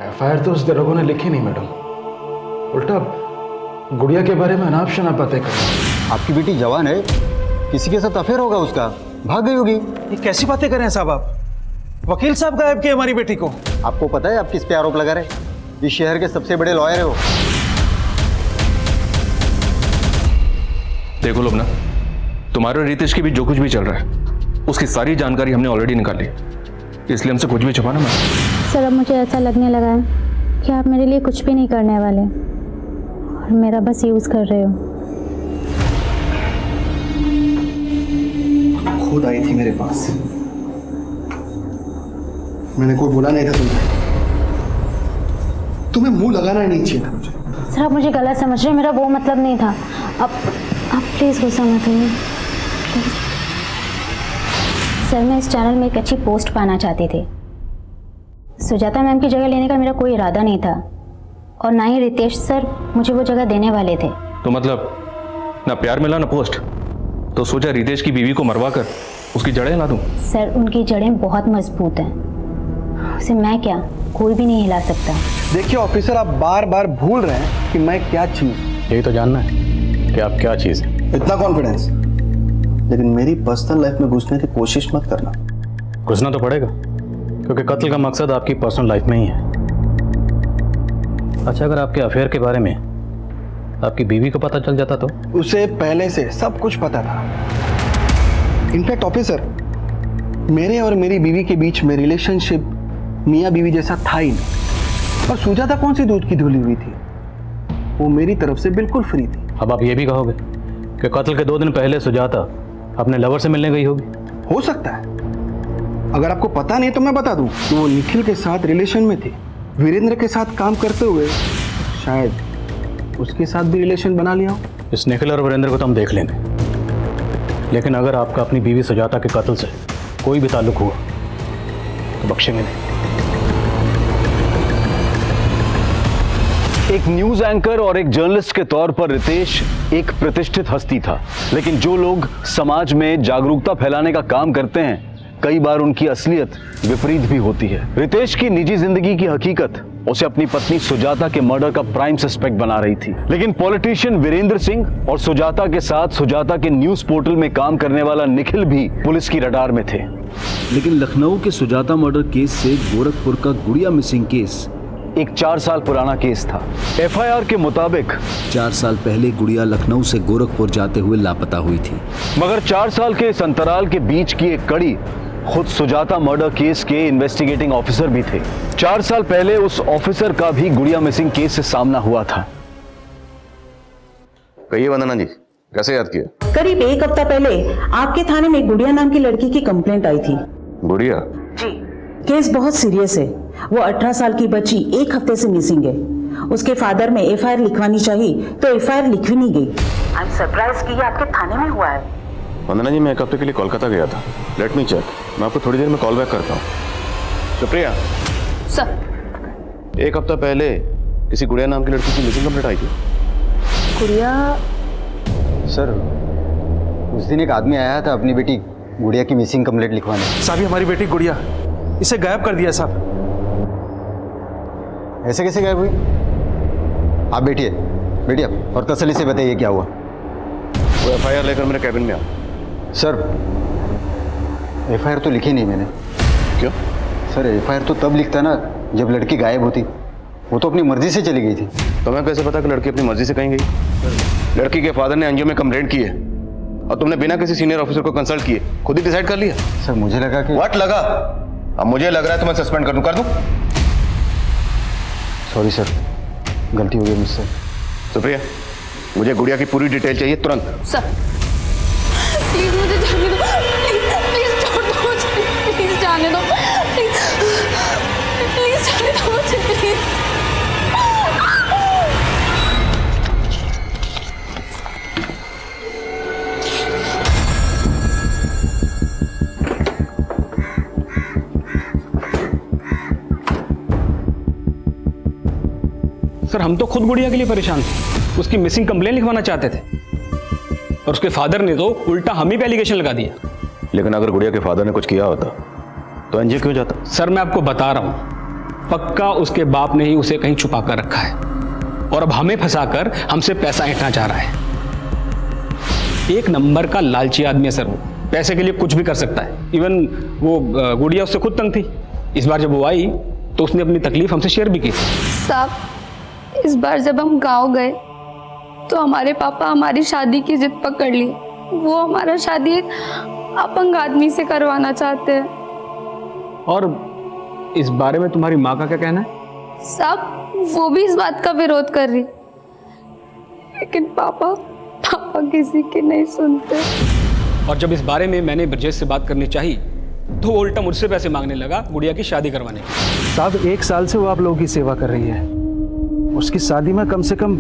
एफआईआर तो उस दरोगा ने लिखी नहीं मैडम, उल्टा गुड़िया के बारे में अनाप शनाप बातें कर रही है। आपकी बेटी जवान है, किसी के साथ अफेयर होगा उसका, भाग गई होगी। ये कैसी बातें कर रहे हैं साहब आप? वकील साहब गायब किए हमारी बेटी को। आपको पता है आप किस पे आरोप लगा रहे? इस शहर के सबसे बड़े लॉयर है वो। देखो लोग ना, तुम्हारे और रितेश के बीच जो कुछ भी चल रहा है उसकी सारी जानकारी हमने ऑलरेडी निकाली, इसलिए हमसे कुछ भी छुपाना मत। सर, अब मुझे ऐसा लगने लगा है कि आप मेरे लिए कुछ भी नहीं करने वाले और मेरा बस यूज कर रहे हो। खुद आई थी मेरे पास, मैंने कोई बोला नहीं था तुम्हें मुंह लगाना ही नहीं चाहिए था मुझे। सर, आप मुझे गलत समझ रहे हो, मेरा वो मतलब नहीं था। अब आप प्लीज गुस्सा मत होइए। सर, मैं इस चैनल में एक अच्छी पोस्ट पाना चाहती थी सुजाता मैम की जगह लेने का मेरा कोई इरादा नहीं था और ना ही रितेश सर मुझे वो जगह देने वाले थे। तो मतलब ना प्यार मिला ना पोस्ट, तो सोचा रितेश की बीवी को मरवा कर उसकी जड़ें हिला दूं। सर उनकी जड़ें बहुत मजबूत हैं, उसे मैं क्या कोई भी नहीं हिला सकता। देखिए ऑफिसर, आप बार बार भूल रहे हैं कि मैं क्या चीज़। यही तो जानना है कि आप क्या चीज़ है। इतना कॉन्फिडेंस, लेकिन मेरी पर्सनल लाइफ में घुसने की कोशिश मत करना। घुसना तो पड़ेगा क्योंकि कत्ल का मकसद आपकी पर्सनल लाइफ में ही है। अच्छा, अगर आपके अफेयर के बारे में आपकी बीवी को पता चल जाता तो? उसे पहले से सब कुछ पता था। इनफैक्ट ऑफिसर, मेरे और मेरी बीवी के बीच में रिलेशनशिप मियाँ बीवी जैसा था ही नहीं। और सुजाता कौन सी दूध की धुली हुई थी, वो मेरी तरफ से बिल्कुल फ्री थी। अब आप ये भी कहोगे कि कत्ल के 2 दिन पहले सुजाता अपने लवर से मिलने गई होगी? हो सकता है। अगर आपको पता नहीं तो मैं बता दूं कि वो निखिल के साथ रिलेशन में थी। वीरेंद्र के साथ काम करते हुए शायद उसके साथ भी रिलेशन बना लिया हो। इस निखिल और वीरेंद्र को तो हम देख लेंगे, लेकिन अगर आपका अपनी बीवी सुजाता के कत्ल से कोई भी ताल्लुक हुआ तो बख्शेंगे नहीं। एक न्यूज एंकर और एक जर्नलिस्ट के तौर पर रितेश एक प्रतिष्ठित हस्ती था, लेकिन जो लोग समाज में जागरूकता फैलाने का काम करते हैं कई बार उनकी असलियत विपरीत भी होती है। रितेश की निजी जिंदगी की हकीकत उसे अपनी पत्नी सुजाता के मर्डर का प्राइम सस्पेक्ट बना रही थी, लेकिन पॉलिटिशियन वीरेंद्र सिंह और सुजाता के साथ सुजाता के न्यूज पोर्टल में काम करने वाला निखिल भी पुलिस की रडार में थे। लेकिन लखनऊ के सुजाता मर्डर केस से गोरखपुर का गुड़िया मिसिंग केस एक 4 साल पुराना केस था। एफआईआर के मुताबिक 4 साल पहले गुड़िया लखनऊ से गोरखपुर जाते हुए लापता हुई थी, मगर 4 साल के इस अंतराल के बीच की एक कड़ी खुद सुजाता मर्डर केस के इन्वेस्टिगेटिंग ऑफिसर भी थे। 4 साल पहले उस ऑफिसर का भी गुड़िया मिसिंग केस से सामना हुआ था। कहिए वंदना जी, कैसे याद किया? करीब 1 हफ्ता पहले आपके थाने में गुड़िया नाम की लड़की की कंप्लेंट आई थी। गुड़िया? जी। केस बहुत सीरियस है। वो 18 साल की बच्ची 1 हफ्ते से मिसिंग है। उसके फादर में एफआईआर लिखवानी चाहिए तो एफआईआर लिखवी नहीं गई। आई एम सरप्राइज कि ये आपके थाने में हुआ है। वंदना जी, मैं 1 हफ्ते के लिए कोलकाता गया था। लेट मी चेक, मैं आपको थोड़ी देर में कॉल बैक करता हूँ। सुप्रिया सर, 1 हफ्ता पहले किसी गुड़िया नाम की लड़की की मिसिंग कंप्लेंट आई थी। गुड़िया? सर, उस दिन एक आदमी आया था अपनी बेटी गुड़िया की मिसिंग कंप्लेंट लिखवाने। साहब, ये हमारी बेटी गुड़िया, इसे गायब कर दिया साहब। ऐसे कैसे गायब हुई? आप बैठिए और तसल्ली से बताइए क्या हुआ। वो एफआईआर लेकर मेरे कैबिन में आ। सर, एफआईआर तो लिखी नहीं मैंने। क्यों? सर, एफआईआर तो तब लिखता ना जब लड़की गायब होती। वो तो अपनी मर्जी से चली गई थी। तो मैं कैसे पता कि लड़की अपनी मर्जी से कहीं गई? लड़की के फादर ने एनजीओ में कंप्लेंट की है और तुमने बिना किसी सीनियर ऑफिसर को कंसल्ट किए खुद ही डिसाइड कर लिया? सर, मुझे लगा कि व्हाट लगा? अब मुझे लग रहा है तो मैं सस्पेंड कर दूं। सॉरी सर, गलती हो गई मुझसे। सुप्रिया, मुझे गुड़िया की पूरी डिटेल चाहिए तुरंत। सर प्लीज मुझे जाने दो, प्लीज छोड़ दो मुझे, प्लीज जाने दो, प्लीज जाने दो मुझे, प्लीज। सर, हम तो खुद गुड़िया के लिए परेशान थे, उसकी मिसिंग कंप्लेंट लिखवाना चाहते थे और उसके फादर ने तो उल्टा हम ही पे एलिगेशन लगा दिया। लेकिन अगर गुड़िया के फादर ने कुछ किया होता तो एनजीओ क्यों जाता? सर, मैं आपको बता रहा हूं, पक्का उसके बाप ने ही उसे कहीं छुपा कर रखा है और अब हमें फंसाकर हमसे पैसा ऐंठना चाह रहा है। एक नंबर का लालची आदमी है सर, वो पैसे के लिए कुछ भी कर सकता है। इवन वो गुड़िया उससे खुद तंग थी। इस बार जब वो आई तो उसने अपनी तकलीफ हमसे शेयर भी की। साहब, इस बार जब हम गांव गए तो हमारे पापा हमारी शादी की जिद पकड़ ली। वो हमारा शादी एक अपंग आदमी से करवाना चाहते हैं। और इस बारे में तुम्हारी माँ का क्या कहना है? साहब, वो भी इस बात का विरोध कर रही, लेकिन पापा किसी की नहीं सुनते। और जब इस बारे में मैंने ब्रजेश से बात करनी चाहिए तो वो उल्टा मुझसे पैसे मांगने लगा गुड़िया की शादी करवाने की। साहब, 1 साल से वो आप लोगों की सेवा कर रही है, उसकी शादी में कम से कम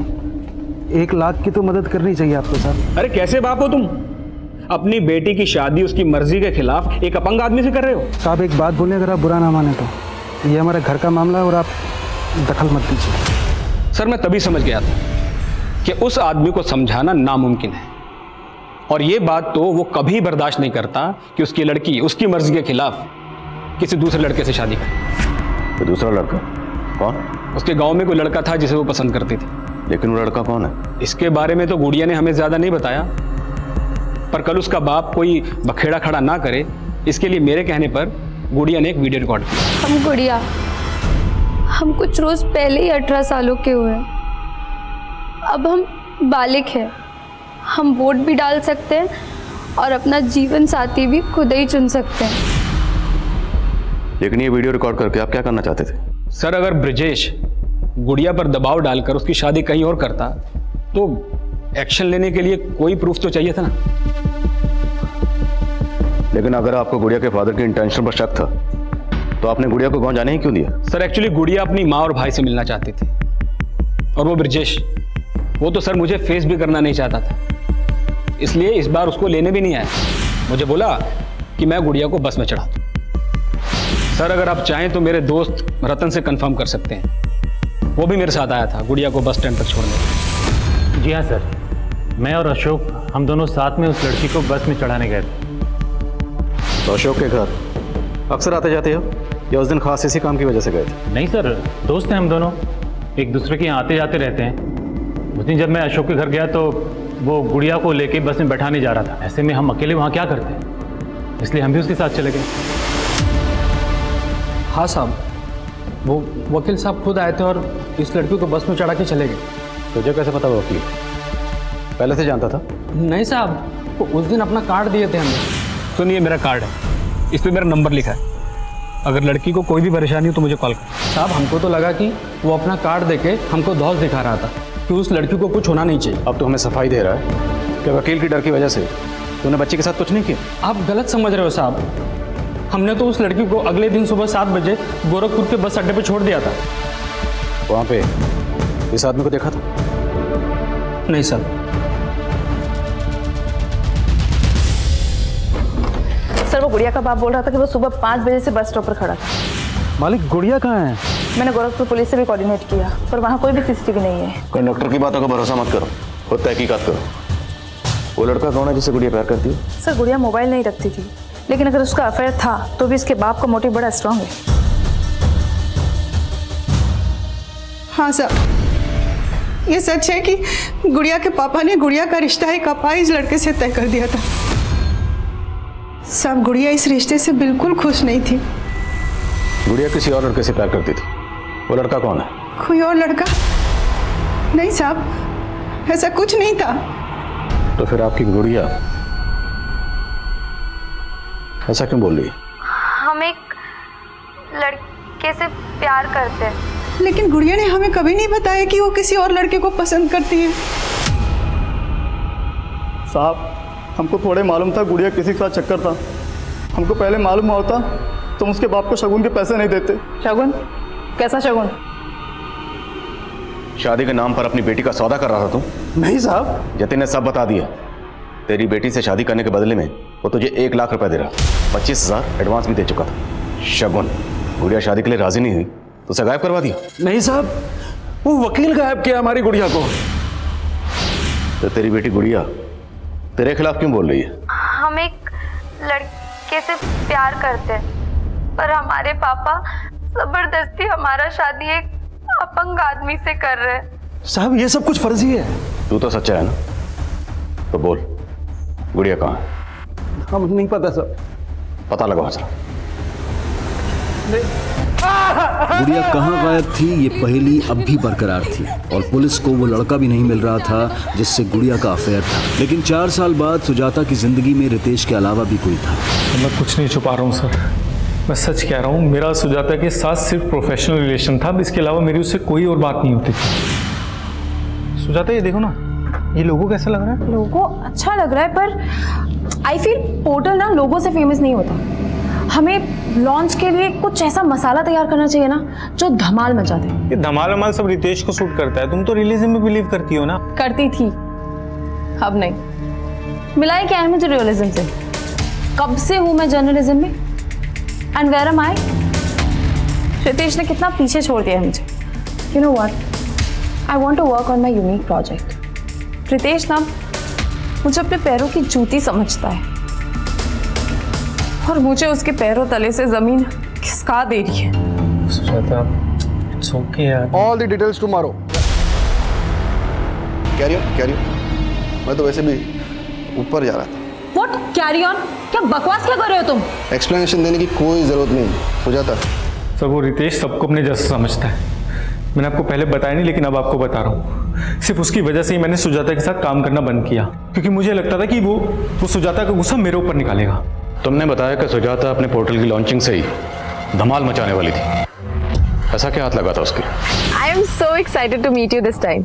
1 लाख की तो मदद करनी चाहिए आपको साहब। अरे कैसे बाप हो तुम? अपनी बेटी की शादी उसकी मर्जी के खिलाफ एक अपंग आदमी से कर रहे हो? साहब, एक बात बोले, अगर आप बुरा ना माने तो ये हमारे घर का मामला है और आप दखल मत दीजिए। सर मैं तभी समझ गया था कि उस आदमी को समझाना नामुमकिन है, और ये बात तो वो कभी बर्दाश्त नहीं करता कि उसकी लड़की उसकी मर्जी के खिलाफ किसी दूसरे लड़के से शादी करे। तो दूसरा लड़का कौन? उसके गांव में कोई लड़का था जिसे वो पसंद करती थी। लेकिन वो लड़का कौन है? इसके बारे में तो गुड़िया ने हमें ज्यादा नहीं बताया, पर कल उसका बाप कोई बखेड़ा खड़ा ना करे इसके लिए मेरे कहने पर गुड़िया ने एक वीडियो रिकॉर्ड किया। हम गुड़िया, हम कुछ रोज पहले ही 18 सालों के हुए, अब हम बालिग हैं, हम वोट भी डाल सकते हैं और अपना जीवन साथी भी खुद ही चुन सकते हैं। लेकिन ये वीडियो रिकॉर्ड करके आप क्या करना चाहते थे? सर अगर ब्रिजेश गुड़िया पर दबाव डालकर उसकी शादी कहीं और करता तो एक्शन लेने के लिए कोई प्रूफ तो चाहिए था ना। लेकिन अगर आपको गुड़िया के फादर के इंटेंशन पर शक था तो आपने गुड़िया को गांव जाने ही क्यों दिया? सर एक्चुअली गुड़िया अपनी माँ और भाई से मिलना चाहती थी, और वो ब्रिजेश, वो तो सर मुझे फेस भी करना नहीं चाहता था, इसलिए इस बार उसको लेने भी नहीं आया। मुझे बोला कि मैं गुड़िया को बस में चढ़ा दूं। सर अगर आप चाहें तो मेरे दोस्त रतन से कंफर्म कर सकते हैं, वो भी मेरे साथ आया था गुड़िया को बस स्टैंड तक छोड़ने। जी हाँ सर, मैं और अशोक हम दोनों साथ में उस लड़की को बस में चढ़ाने गए थे। तो अशोक के घर अक्सर आते जाते हो या उस दिन खास इसी काम की वजह से गए थे? नहीं सर, दोस्त हैं हम दोनों, एक दूसरे के यहाँ आते जाते रहते हैं। उस दिन जब मैं अशोक के घर गया तो वो गुड़िया को लेके बस में बैठाने जा रहा था। ऐसे में हम अकेले वहाँ क्या करते, इसलिए हम भी उसके साथ चले गए। हाँ साहब, वो वकील साहब खुद आए थे और इस लड़की को बस में चढ़ा के चले गए। तुझे कैसे पता वकील? पहले से जानता था? नहीं साहब, वो उस दिन अपना कार्ड दिए थे हमें। सुनिए मेरा कार्ड है, इस पर मेरा नंबर लिखा है, अगर लड़की को कोई भी परेशानी हो तो मुझे कॉल कर। साहब हमको तो लगा कि वो अपना कार्ड देके हमको धौस दिखा रहा था कि उस लड़की को कुछ होना नहीं चाहिए। अब तो हमें सफाई दे रहा है कि वकील की डर की वजह से तूने बच्चे के साथ कुछ नहीं किया। आप गलत समझ रहे हो साहब, हमने तो उस लड़की को अगले दिन सुबह 7 बजे गोरखपुर के बस अड्डे पे छोड़ दिया था। वहाँ पे इस आदमी को देखा था? नहीं सर। सर वो गुड़िया का बाप बोल रहा था कि वो सुबह 5 बजे से बस स्टॉप पर खड़ा था। मालिक गुड़िया कहाँ है? मैंने गोरखपुर पुलिस से भी कोऑर्डिनेट किया, पर वहाँ कोई भी सीसीटीवी नहीं है। कंडक्टर की बातों का भरोसा मत करो, खुद तहकीकात करो। वो लड़का कौन है जिससे गुड़िया प्यार करती है? सर गुड़िया मोबाइल नहीं रखती थी, लेकिन अगर उसका अफेयर था तो भी इसके बाप का मोटिव बड़ा स्ट्रांग है। हाँ साहब, ये सच है कि गुड़िया के पापा ने गुड़िया का रिश्ता एक अपाहिज लड़के से तय कर दिया था। साहब गुड़िया इस रिश्ते से बिल्कुल खुश नहीं थी। गुड़िया किसी और लड़के से प्यार करती थी, वो लड़का कौन है? कोई और लड़का? नहीं साहब, ऐसा कुछ नहीं था। तो फिर आपकी गुड़िया ऐसा क्यों बोल रही है? हम एक लड़के से प्यार करते हैं। लेकिन गुड़िया ने हमें कभी नहीं बताया कि वो किसी और लड़के को पसंद करती है। साहब हमको थोड़े मालूम था गुड़िया किसी का चक्कर था। हमको पहले मालूम होता तुम उसके बाप को शगुन के पैसे नहीं देते। शगुन? कैसा शगुन? शादी के नाम पर अपनी बेटी का सौदा कर रहा था तुम? नहीं साहब। जतिन ने सब बता दिया। तेरी बेटी से शादी करने के बदले में वो तुझे 1 लाख रुपए दे रहा, 25,000 एडवांस भी दे चुका था। शगुन, गुड़िया शादी के लिए राजी नहीं हुई तो उसे गायब करवा दिया? नहीं साहब, वो वकील गायब किया हमारी गुड़िया को। तो तेरी बेटी गुड़िया तेरे खिलाफ क्यों बोल रही है? हम एक लड़के से प्यार करते हैं, पर हमारे पापा जबरदस्ती हमारा शादी एक अपंग आदमी से कर रहे हैं। साहब ये सब कुछ फर्जी है। तू तो सच्चा है ना, तो बोल गुड़िया कहाँ है? हम नहीं पता सर। पता लगाओ जरा। गुड़िया कहाँ गायब थी ये पहेली अब भी बरकरार थी, और पुलिस को वो लड़का भी नहीं मिल रहा था जिससे गुड़िया का अफेयर था। लेकिन 4 साल बाद सुजाता की जिंदगी में रितेश के अलावा भी कोई था। मैं कुछ नहीं छुपा रहा हूँ सर, मैं सच कह रहा हूँ। मेरा सुजाता के साथ सिर्फ प्रोफेशनल रिलेशन था, इसके अलावा मेरी उससे कोई और बात नहीं होती थी। सुजाता ये देखो ना, ये लोगो कैसा लग रहा है? लोगो अच्छा लग रहा है, पर आई फील पोर्टल ना लोगो से फेमस नहीं होता। हमें लॉन्च के लिए कुछ ऐसा मसाला तैयार करना चाहिए ना जो धमाल मचा दे। ये धमाल वमाल सब रितेश को सूट करता है। तुम तो रियलिज्म में बिलीव करती हो ना? करती थी, अब नहीं। मिलाए क्या है मुझे रियलिज्म से? कब से हूं मैं जर्नलिज्म में? And where am I? Ritesh ने कितना पीछे छोड़ दिया है मुझे। You know what, I want to work on my unique project. Ritesh ना मुझे अपने पैरों की जूती समझता है और मुझे उसके पैरों तले से जमीन खिसका दे रही है। सुजाता, इट्स ओके यार। All the details tomorrow. Carry on. मैं तो वैसे भी ऊपर जा रहा था। What carry on? क्या बकवास क्या कर रहे हो तुम? एक्सप्लेनेशन देने की कोई जरूरत नहीं हो जाता। सर वो रितेश सबको अपने जैसा समझता है। मैंने आपको पहले बताया नहीं, लेकिन अब आपको बता रहा हूँ। सिर्फ उसकी वजह से ही मैंने सुजाता के साथ काम करना बंद किया, क्योंकि मुझे लगता था कि वो सुजाता का गुस्सा मेरे ऊपर निकालेगा। तुमने बताया कि सुजाता अपने पोर्टल की लॉन्चिंग से ही धमाल मचाने वाली थी। ऐसा क्या हाथ लगा था उसके? I am so excited to meet you this time,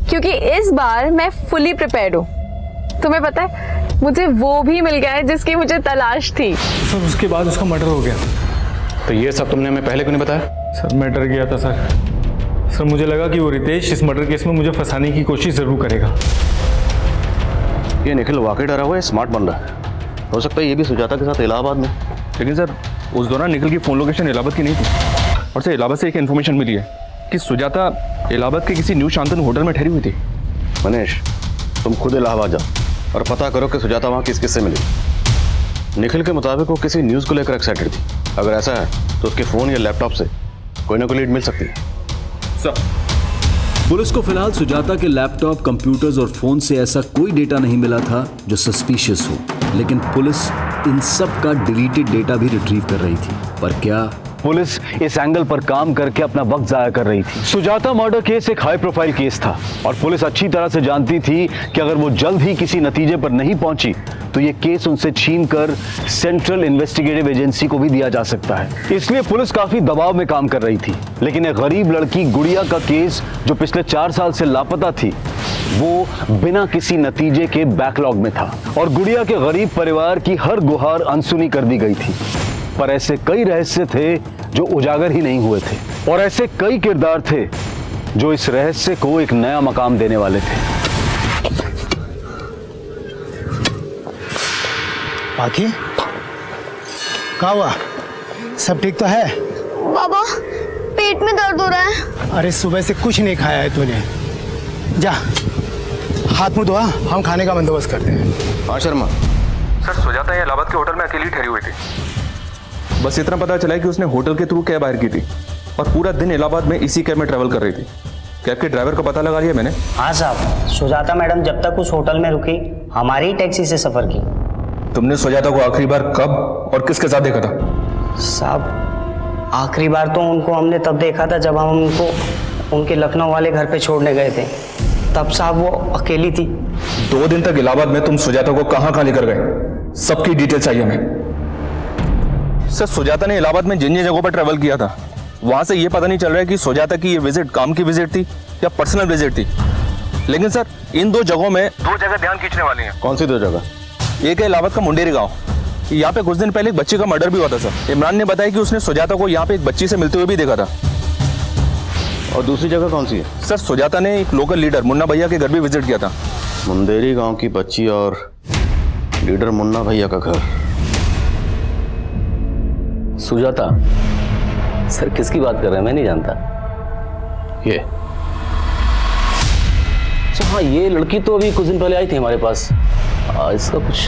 क्योंकि इस बार मैं फुली प्रिपेयर्ड हूँ। तुम्हें पता है मुझे वो भी मिल गया है जिसकी मुझे तलाश थी। सर उसके बाद उसका मर्डर हो गया। तो ये सब तुमने हमें पहले क्यों नहीं बताया? सर मैं डर गया था सर मुझे लगा कि वो रितेश इस मर्डर केस में मुझे फंसाने की कोशिश जरूर करेगा। ये निखिल वाकई डरा हुआ है, स्मार्ट बन रहा है। हो सकता है ये भी सुजाता के साथ इलाहाबाद में। लेकिन सर उस दौरान निखिल की फ़ोन लोकेशन इलाहाबाद की नहीं थी, और सर इलाहाबाद से एक इन्फॉर्मेशन मिली है कि सुजाता इलाहाबाद के किसी न्यू शांतनु होटल में ठहरी हुई थी। मनीष, तुम खुद इलाहाबाद जाओ और पता करो कि सुजाता वहाँ किस किससे मिली। निखिल के मुताबिक वो किसी न्यूज़ को लेकर एक्साइटेड थी। अगर ऐसा है तो उसके फ़ोन या लैपटॉप से कोई ना कोई लीड मिल सकती है। पुलिस को फिलहाल सुजाता के लैपटॉप, कंप्यूटर्स और फोन से ऐसा कोई डेटा नहीं मिला था जो सस्पिशियस हो, लेकिन पुलिस इन सब का डिलीटेड डेटा भी रिट्रीव कर रही थी। पर क्या पुलिस इस एंगल पर काम करके अपना वक्त जाया कर रही थी? सुजाता मर्डर केस एक हाई प्रोफाइल केस था और पुलिस अच्छी तरह से जानती थी कि अगर वो जल्द ही किसी नतीजे पर नहीं पहुंची तो ये केस उनसे छीनकर सेंट्रल इन्वेस्टिगेटिव एजेंसी को भी दिया जा सकता है। इसलिए पुलिस काफी दबाव में काम कर रही थी। लेकिन एक गरीब लड़की गुड़िया का केस जो पिछले 4 साल से लापता थी, वो बिना किसी नतीजे के बैकलॉग में था और गुड़िया के गरीब परिवार की हर गुहार अनसुनी कर दी गई थी। पर ऐसे कई रहस्य थे जो उजागर ही नहीं हुए थे और ऐसे कई किरदार थे जो इस रहस्य को एक नया मकाम देने वाले थे। बाकी क्या हुआ? सब ठीक तो है? बाबा पेट में दर्द हो रहा है। अरे सुबह से कुछ नहीं खाया है तूने। जा हाथ मुंह धोआ, हम खाने का बंदोबस्त करते हैं। हाँ शर्मा। सर सुजाता ये इलाहाबाद के होटल में अकेली ठहरी हुई थी। बस इतना पता चला कि उसने होटल के थ्रू कैब हायर की थी और पूरा दिन इलाहाबाद में इसी कैब में ट्रैवल कर रही थी। कैब के ड्राइवर का पता लगा लिया मैंने। हाँ साहब, सुजाता मैडम जब तक उस होटल में रुकी हमारी टैक्सी से सफर की। तुमने सुजाता को आखिरी बार कब और किसके साथ देखा था? साहब आखिरी बार तो उनको हमने तब देखा था जब हम उनको उनके लखनऊ वाले घर पे छोड़ने गए थे। तब साहब वो अकेली थी। 2 दिन तक इलाहाबाद में तुम सुजाता को कहाँ लेकर गए? सबकी डिटेल चाहिए हमें। सर सुजाता ने इलाहाबाद में जिन जगहों पर ट्रैवल किया था वहां से ये पता नहीं चल रहा है कि सुजाता की ये विजिट काम की विजिट थी या पर्सनल विजिट थी। लेकिन सर इन 2 जगहों में 2 जगह ध्यान खींचने वाली हैं। कौन सी 2 जगह? एक है इलाहाबाद का मुंडेरी गांव। यहाँ पे कुछ दिन पहले एक बच्चे का मर्डर भी हुआ था सर। इमरान ने बताया कि उसने सुजाता को यहाँ पे एक बच्ची से मिलते हुए भी देखा था। और दूसरी जगह कौन सी है? सर सुजाता ने एक लोकल लीडर मुन्ना भैया के घर भी विजिट किया था। मुंडेरी गांव की बच्ची और लीडर मुन्ना भैया का घर। सुजाता सर किसकी बात कर रहे हैं? मैं नहीं जानता। ये अच्छा हाँ, ये लड़की तो अभी कुछ दिन पहले आई थी हमारे पास। इसका कुछ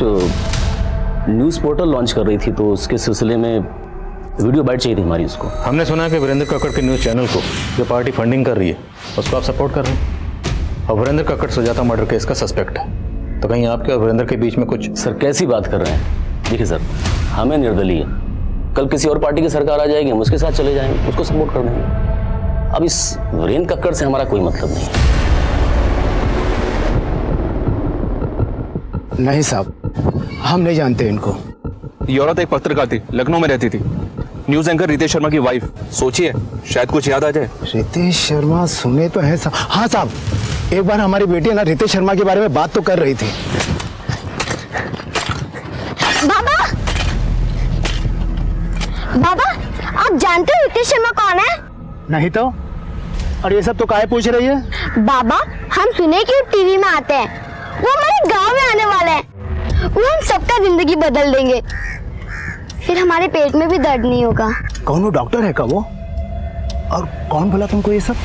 न्यूज़ पोर्टल लॉन्च कर रही थी तो उसके सिलसिले में वीडियो बाइट चाहिए थी हमारी उसको। हमने सुना है कि वीरेंद्र कक्कड़ के न्यूज़ चैनल को जो पार्टी फंडिंग कर रही है उसको आप सपोर्ट कर रहे हैं और वीरेंद्र कक्कड़ सुजाता मर्डर केस का सस्पेक्ट है। तो कहीं आपके और वीरेंद्र के बीच में कुछ? सर कैसी बात कर रहे हैं? देखिए सर हमें निर्दलीय, कल किसी और पार्टी की सरकार आ जाएगी हम उसके साथ चले जाएंगे, उसको सपोर्ट कर देंगे। अब इस वीरेंद्र कक्कड़ से हमारा कोई मतलब नहीं है। नहीं साहब, हम नहीं जानते इनको। ये औरत एक पत्रकार थी, लखनऊ में रहती थी, न्यूज एंकर रितेश शर्मा की वाइफ। सोचिए शायद कुछ याद आ जाए। रितेश शर्मा सुने तो है साहब। हाँ साहब, एक बार हमारी बेटी ना रितेश शर्मा के बारे में बात तो कर रही थी। बाबा बाबा आप जानते हो रितेश शर्मा कौन है? नहीं तो। और ये सब तो काहे पूछ रही है? बाबा हम सुने कि वो टीवी में आते हैं, वो हमारे गांव में आने वाले हैं, वो हम सबका जिंदगी बदल देंगे, फिर हमारे पेट में भी दर्द नहीं होगा। कौन डॉक्टर है का वो? और कौन बोला तुमको ये सब?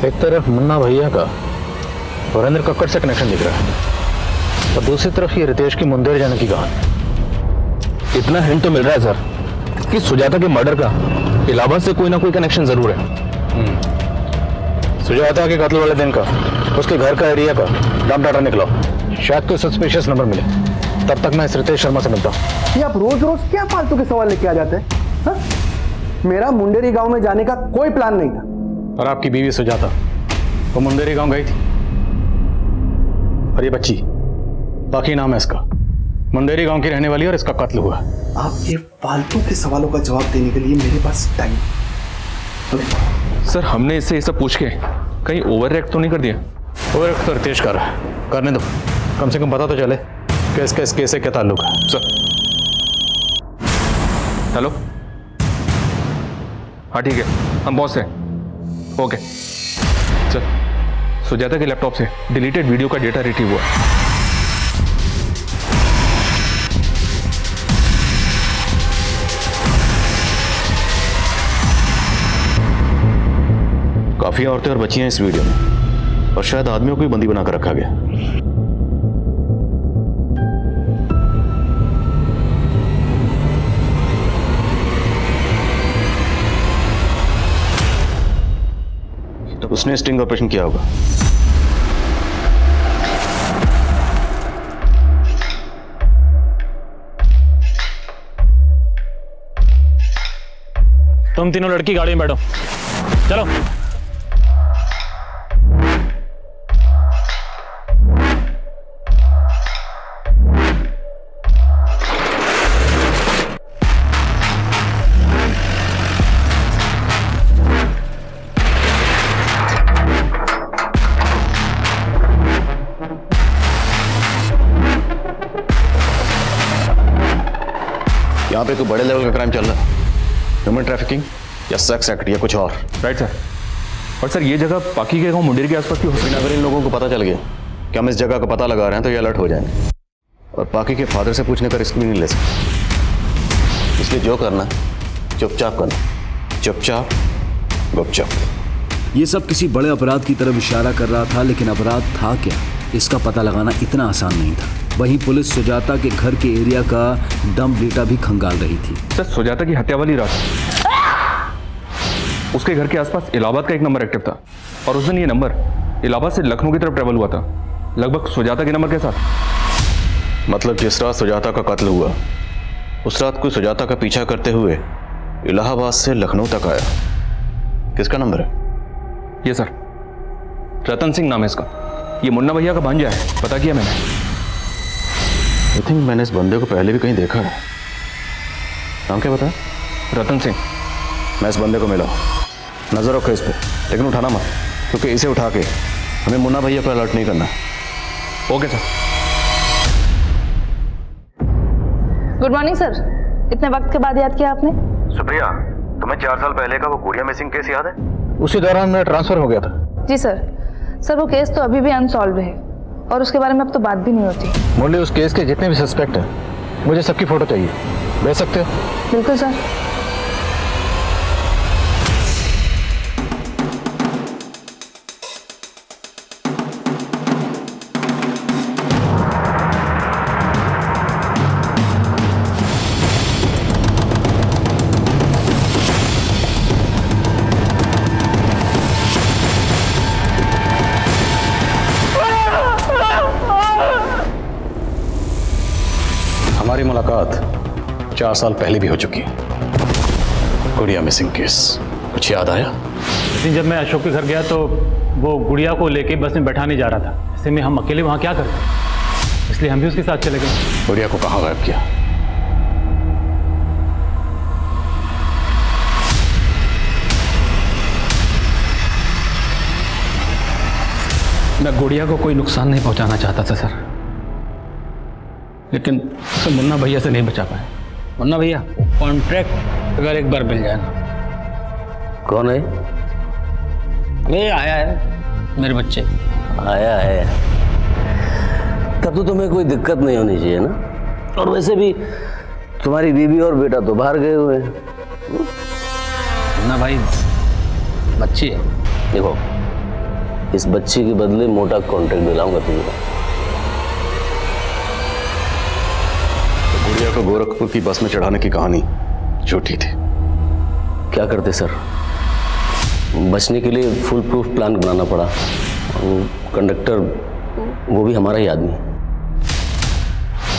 एक तरफ मुन्ना भैया का वीरेंद्र कक्कड़ से कनेक्शन दिख रहा है और दूसरी तरफ ये रितेश की मुंदेर जाने की कहानी। इतना हिंट तो मिल रहा है सर कि सुजाता के मर्डर का इलाहाबाद से कोई ना कोई कनेक्शन जरूर है। सुजाता के कत्ल वाले दिन का उसके घर का एरिया का डम डाटा निकला, शायद कोई सस्पिशियस नंबर मिले। तब तक मैं इस रितेश शर्मा से मिलता हूँ। ये आप रोज रोज क्या फालतू के सवाल लेके आ जाते हैं? हाँ? मेरा मुंडेरी गांव में जाने का कोई प्लान नहीं था। और आपकी बीवी सुजाता वो मुंदेरी गांव गई थी और ये बच्ची, बाकी नाम है इसका, मुंदेरी गांव की रहने वाली और इसका कत्ल हुआ। आपके फालतू के सवालों का जवाब देने के लिए मेरे पास टाइम। सर हमने इससे ये सब पूछ के कहीं ओवर रिएक्ट तो नहीं कर दिया? ओवर रिएक्ट तो रितेश कर रहा है, करने दो, कम से कम पता तो चले कि इसका इस केस से क्या ताल्लुक है। सर हेलो, हाँ ठीक है, हम पहुंच रहे हैं। ओके सर, सुजाता के लैपटॉप से डिलीटेड वीडियो का डेटा रिट्रीव हुआ। काफी औरतें और बच्चियां इस वीडियो में, और शायद आदमियों को भी बंदी बनाकर रखा गया। तो उसने स्टिंग ऑपरेशन किया होगा। तुम तीनों लड़की गाड़ी में बैठो, चलो। यहाँ पे कोई बड़े लेवल का क्राइम चल रहा है, ह्यूमन ट्रैफिकिंग या सेक्स एक्ट या कुछ और। Right sir. और सर ये जगह बाकी के गांव मुंडेर के आसपास की हो सकती है। अगर इन लोगों को पता चल गया कि हम इस जगह का पता लगा रहे हैं तो ये अलर्ट हो जाएंगे और बाकी के फादर से पूछने का रिस्क भी नहीं ले सकते। इसलिए जो करना चुपचाप करना, चुपचाप गुपचाप। ये सब किसी बड़े अपराध की तरफ इशारा कर रहा था, लेकिन अपराध था क्या, इसका पता लगाना इतना आसान नहीं था। वहीं पुलिस सुजाता के घर के एरिया का डंप डेटा भी खंगाल रही थी। सर सुजाता की हत्या वाली रात उसके घर के आसपास इलाहाबाद का एक नंबर एक्टिव था और उस दिन ये नंबर इलाहाबाद से लखनऊ की तरफ ट्रेवल हुआ था, लगभग सुजाता के नंबर के साथ। मतलब जिस रात सुजाता का कत्ल हुआ उस रात कोई सुजाता का पीछा करते हुए इलाहाबाद से लखनऊ तक आया। किसका नंबर है ये? सर रतन सिंह नाम है इसका, ये मुन्ना भैया का भांजा है, पता किया मैंने। आई थिंक मैंने इस बंदे को पहले भी कहीं देखा है। नाम क्या बताया? रतन सिंह। मैं इस बंदे को मिला, नजर रखो इस पे, लेकिन उठाना मत, क्योंकि इसे उठा के हमें मुन्ना भैया को अलर्ट नहीं करना। Okay sir. Good morning sir, इतने वक्त के बाद याद किया आपने? सुप्रिया, तुम्हें 4 साल पहले का वो गुड़िया मिसिंग केस याद है? उसी दौरान मैं ट्रांसफर हो गया था। जी सर वो केस तो अभी भी अनसॉल्व है और उसके बारे में अब तो बात भी नहीं होती। मुरली, उस केस के जितने भी सस्पेक्ट हैं मुझे सबकी फोटो चाहिए, भेज सकते हो? बिल्कुल सर। हमारी मुलाकात 4 साल पहले भी हो चुकी है। गुड़िया मिसिंग केस, कुछ याद आया? लेकिन जब मैं अशोक के घर गया तो वो गुड़िया को लेके बस में बैठाने जा रहा था। ऐसे में हम अकेले वहाँ क्या करते, इसलिए हम भी उसके साथ चले गए। गुड़िया को कहाँ गायब किया? मैं गुड़िया को कोई नुकसान नहीं पहुंचाना चाहता था सर, लेकिन उसे मुन्ना भैया से नहीं बचा पाए। मुन्ना भैया कॉन्ट्रैक्ट अगर एक बार मिल जाए ना। कौन है? ये आया है, मेरे बच्चे। आया है तब तो तुम्हें कोई दिक्कत नहीं होनी चाहिए ना, और वैसे भी तुम्हारी बीवी और बेटा तो बाहर गए हुए हैं। मुन्ना भाई बच्ची है। देखो, इस बच्ची के बदले मोटा कॉन्ट्रैक्ट दिलाऊंगा तुझे। गुड़िया को गोरखपुर की बस में चढ़ाने की कहानी झूठी थी। क्या करते सर, बचने के लिए फुल प्रूफ प्लान बनाना पड़ा। कंडक्टर वो भी हमारा ही आदमी।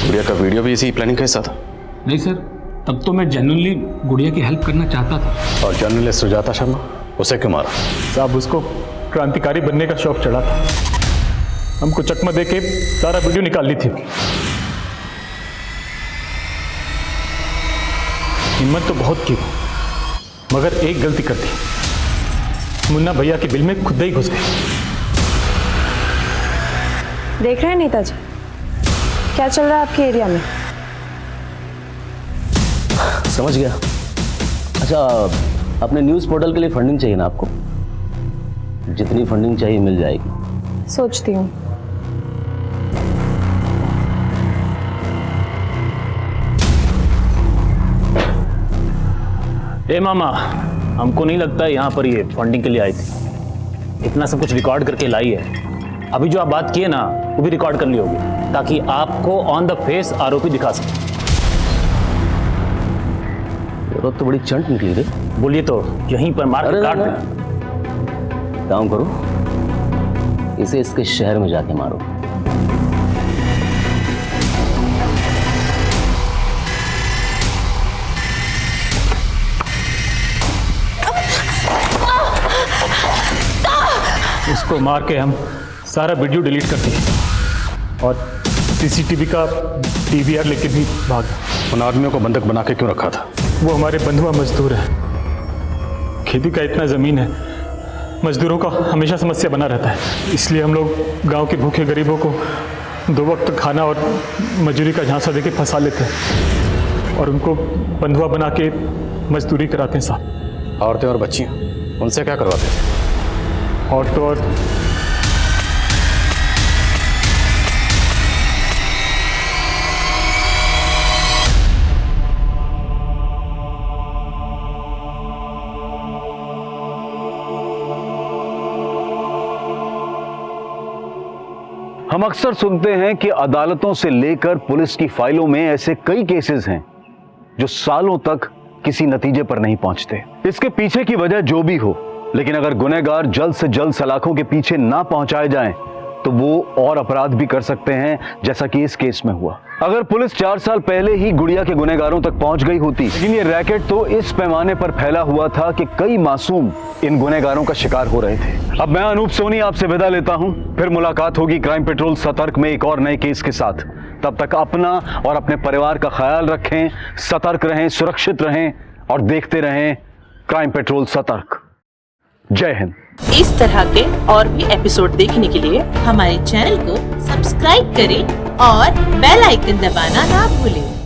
गुड़िया का वीडियो भी इसी प्लानिंग का हिस्सा था। नहीं सर, तब तो मैं जेन्युइनली गुड़िया की हेल्प करना चाहता था। और जर्नलिस्ट सुजाता शर्मा, उसे क्यों मारा? साहब, उसको क्रांतिकारी बनने का शौक चढ़ा था। हमको चकमा दे के सारा वीडियो निकाल ली थी। हिम्मत तो बहुत की, मगर एक गलती कर दी। मुन्ना भैया के बिल में खुद ही घुस गए। देख रहे हैं नेताजी क्या चल रहा है आपके एरिया में? समझ गया। अच्छा, अपने न्यूज़ पोर्टल के लिए फंडिंग चाहिए ना आपको? जितनी फंडिंग चाहिए मिल जाएगी। सोचती हूँ। ए मामा, हमको नहीं लगता यहाँ पर ये फंडिंग के लिए आई थी। इतना सब कुछ रिकॉर्ड करके लाई है। अभी जो आप बात किए ना, वो भी रिकॉर्ड कर ली होगी, ताकि आपको ऑन द फेस आरोपी दिखा सके। तो बड़ी चंट निकली रे। बोलिए तो यहीं पर मार के काट दें। काम करो, इसे इसके शहर में जाके मारो। इसको मार के हम सारा वीडियो डिलीट कर दिए और सीसीटीवी का डीवीआर लेके भी भाग गए। उन आदमियों को बंधक बना के क्यों रखा था? वो हमारे बंधुआ मजदूर है। खेती का इतना जमीन है, मजदूरों का हमेशा समस्या बना रहता है। इसलिए हम लोग गांव के भूखे गरीबों को 2 वक्त खाना और मजदूरी का झांसा देके फंसा लेते हैं और उनको बंधुआ बना के मजदूरी कराते हैं साहब। औरतें और बच्चियां, उनसे क्या करवाते थे? और तो और हम अक्सर सुनते हैं कि अदालतों से लेकर पुलिस की फाइलों में ऐसे कई केसेस हैं जो सालों तक किसी नतीजे पर नहीं पहुंचते। इसके पीछे की वजह जो भी हो, लेकिन अगर गुनहगार जल्द से जल्द सलाखों के पीछे ना पहुंचाए जाएं, तो वो और अपराध भी कर सकते हैं, जैसा कि इस केस में हुआ। अगर पुलिस 4 साल पहले ही गुड़िया के गुनहगारों तक पहुंच गई होती, लेकिन ये रैकेट तो इस पैमाने पर फैला हुआ था कि कई मासूम इन गुनहगारों का शिकार हो रहे थे। अब मैं अनूप सोनी आपसे विदा लेता हूं। फिर मुलाकात होगी क्राइम पेट्रोल सतर्क में एक और नए केस के साथ। तब तक अपना और अपने परिवार का ख्याल रखें, सतर्क रहें, सुरक्षित रहें और देखते रहें क्राइम पेट्रोल सतर्क। जय हिंद। इस तरह के और भी एपिसोड देखने के लिए हमारे चैनल को सब्सक्राइब करें और बेल आइकन दबाना ना भूलें।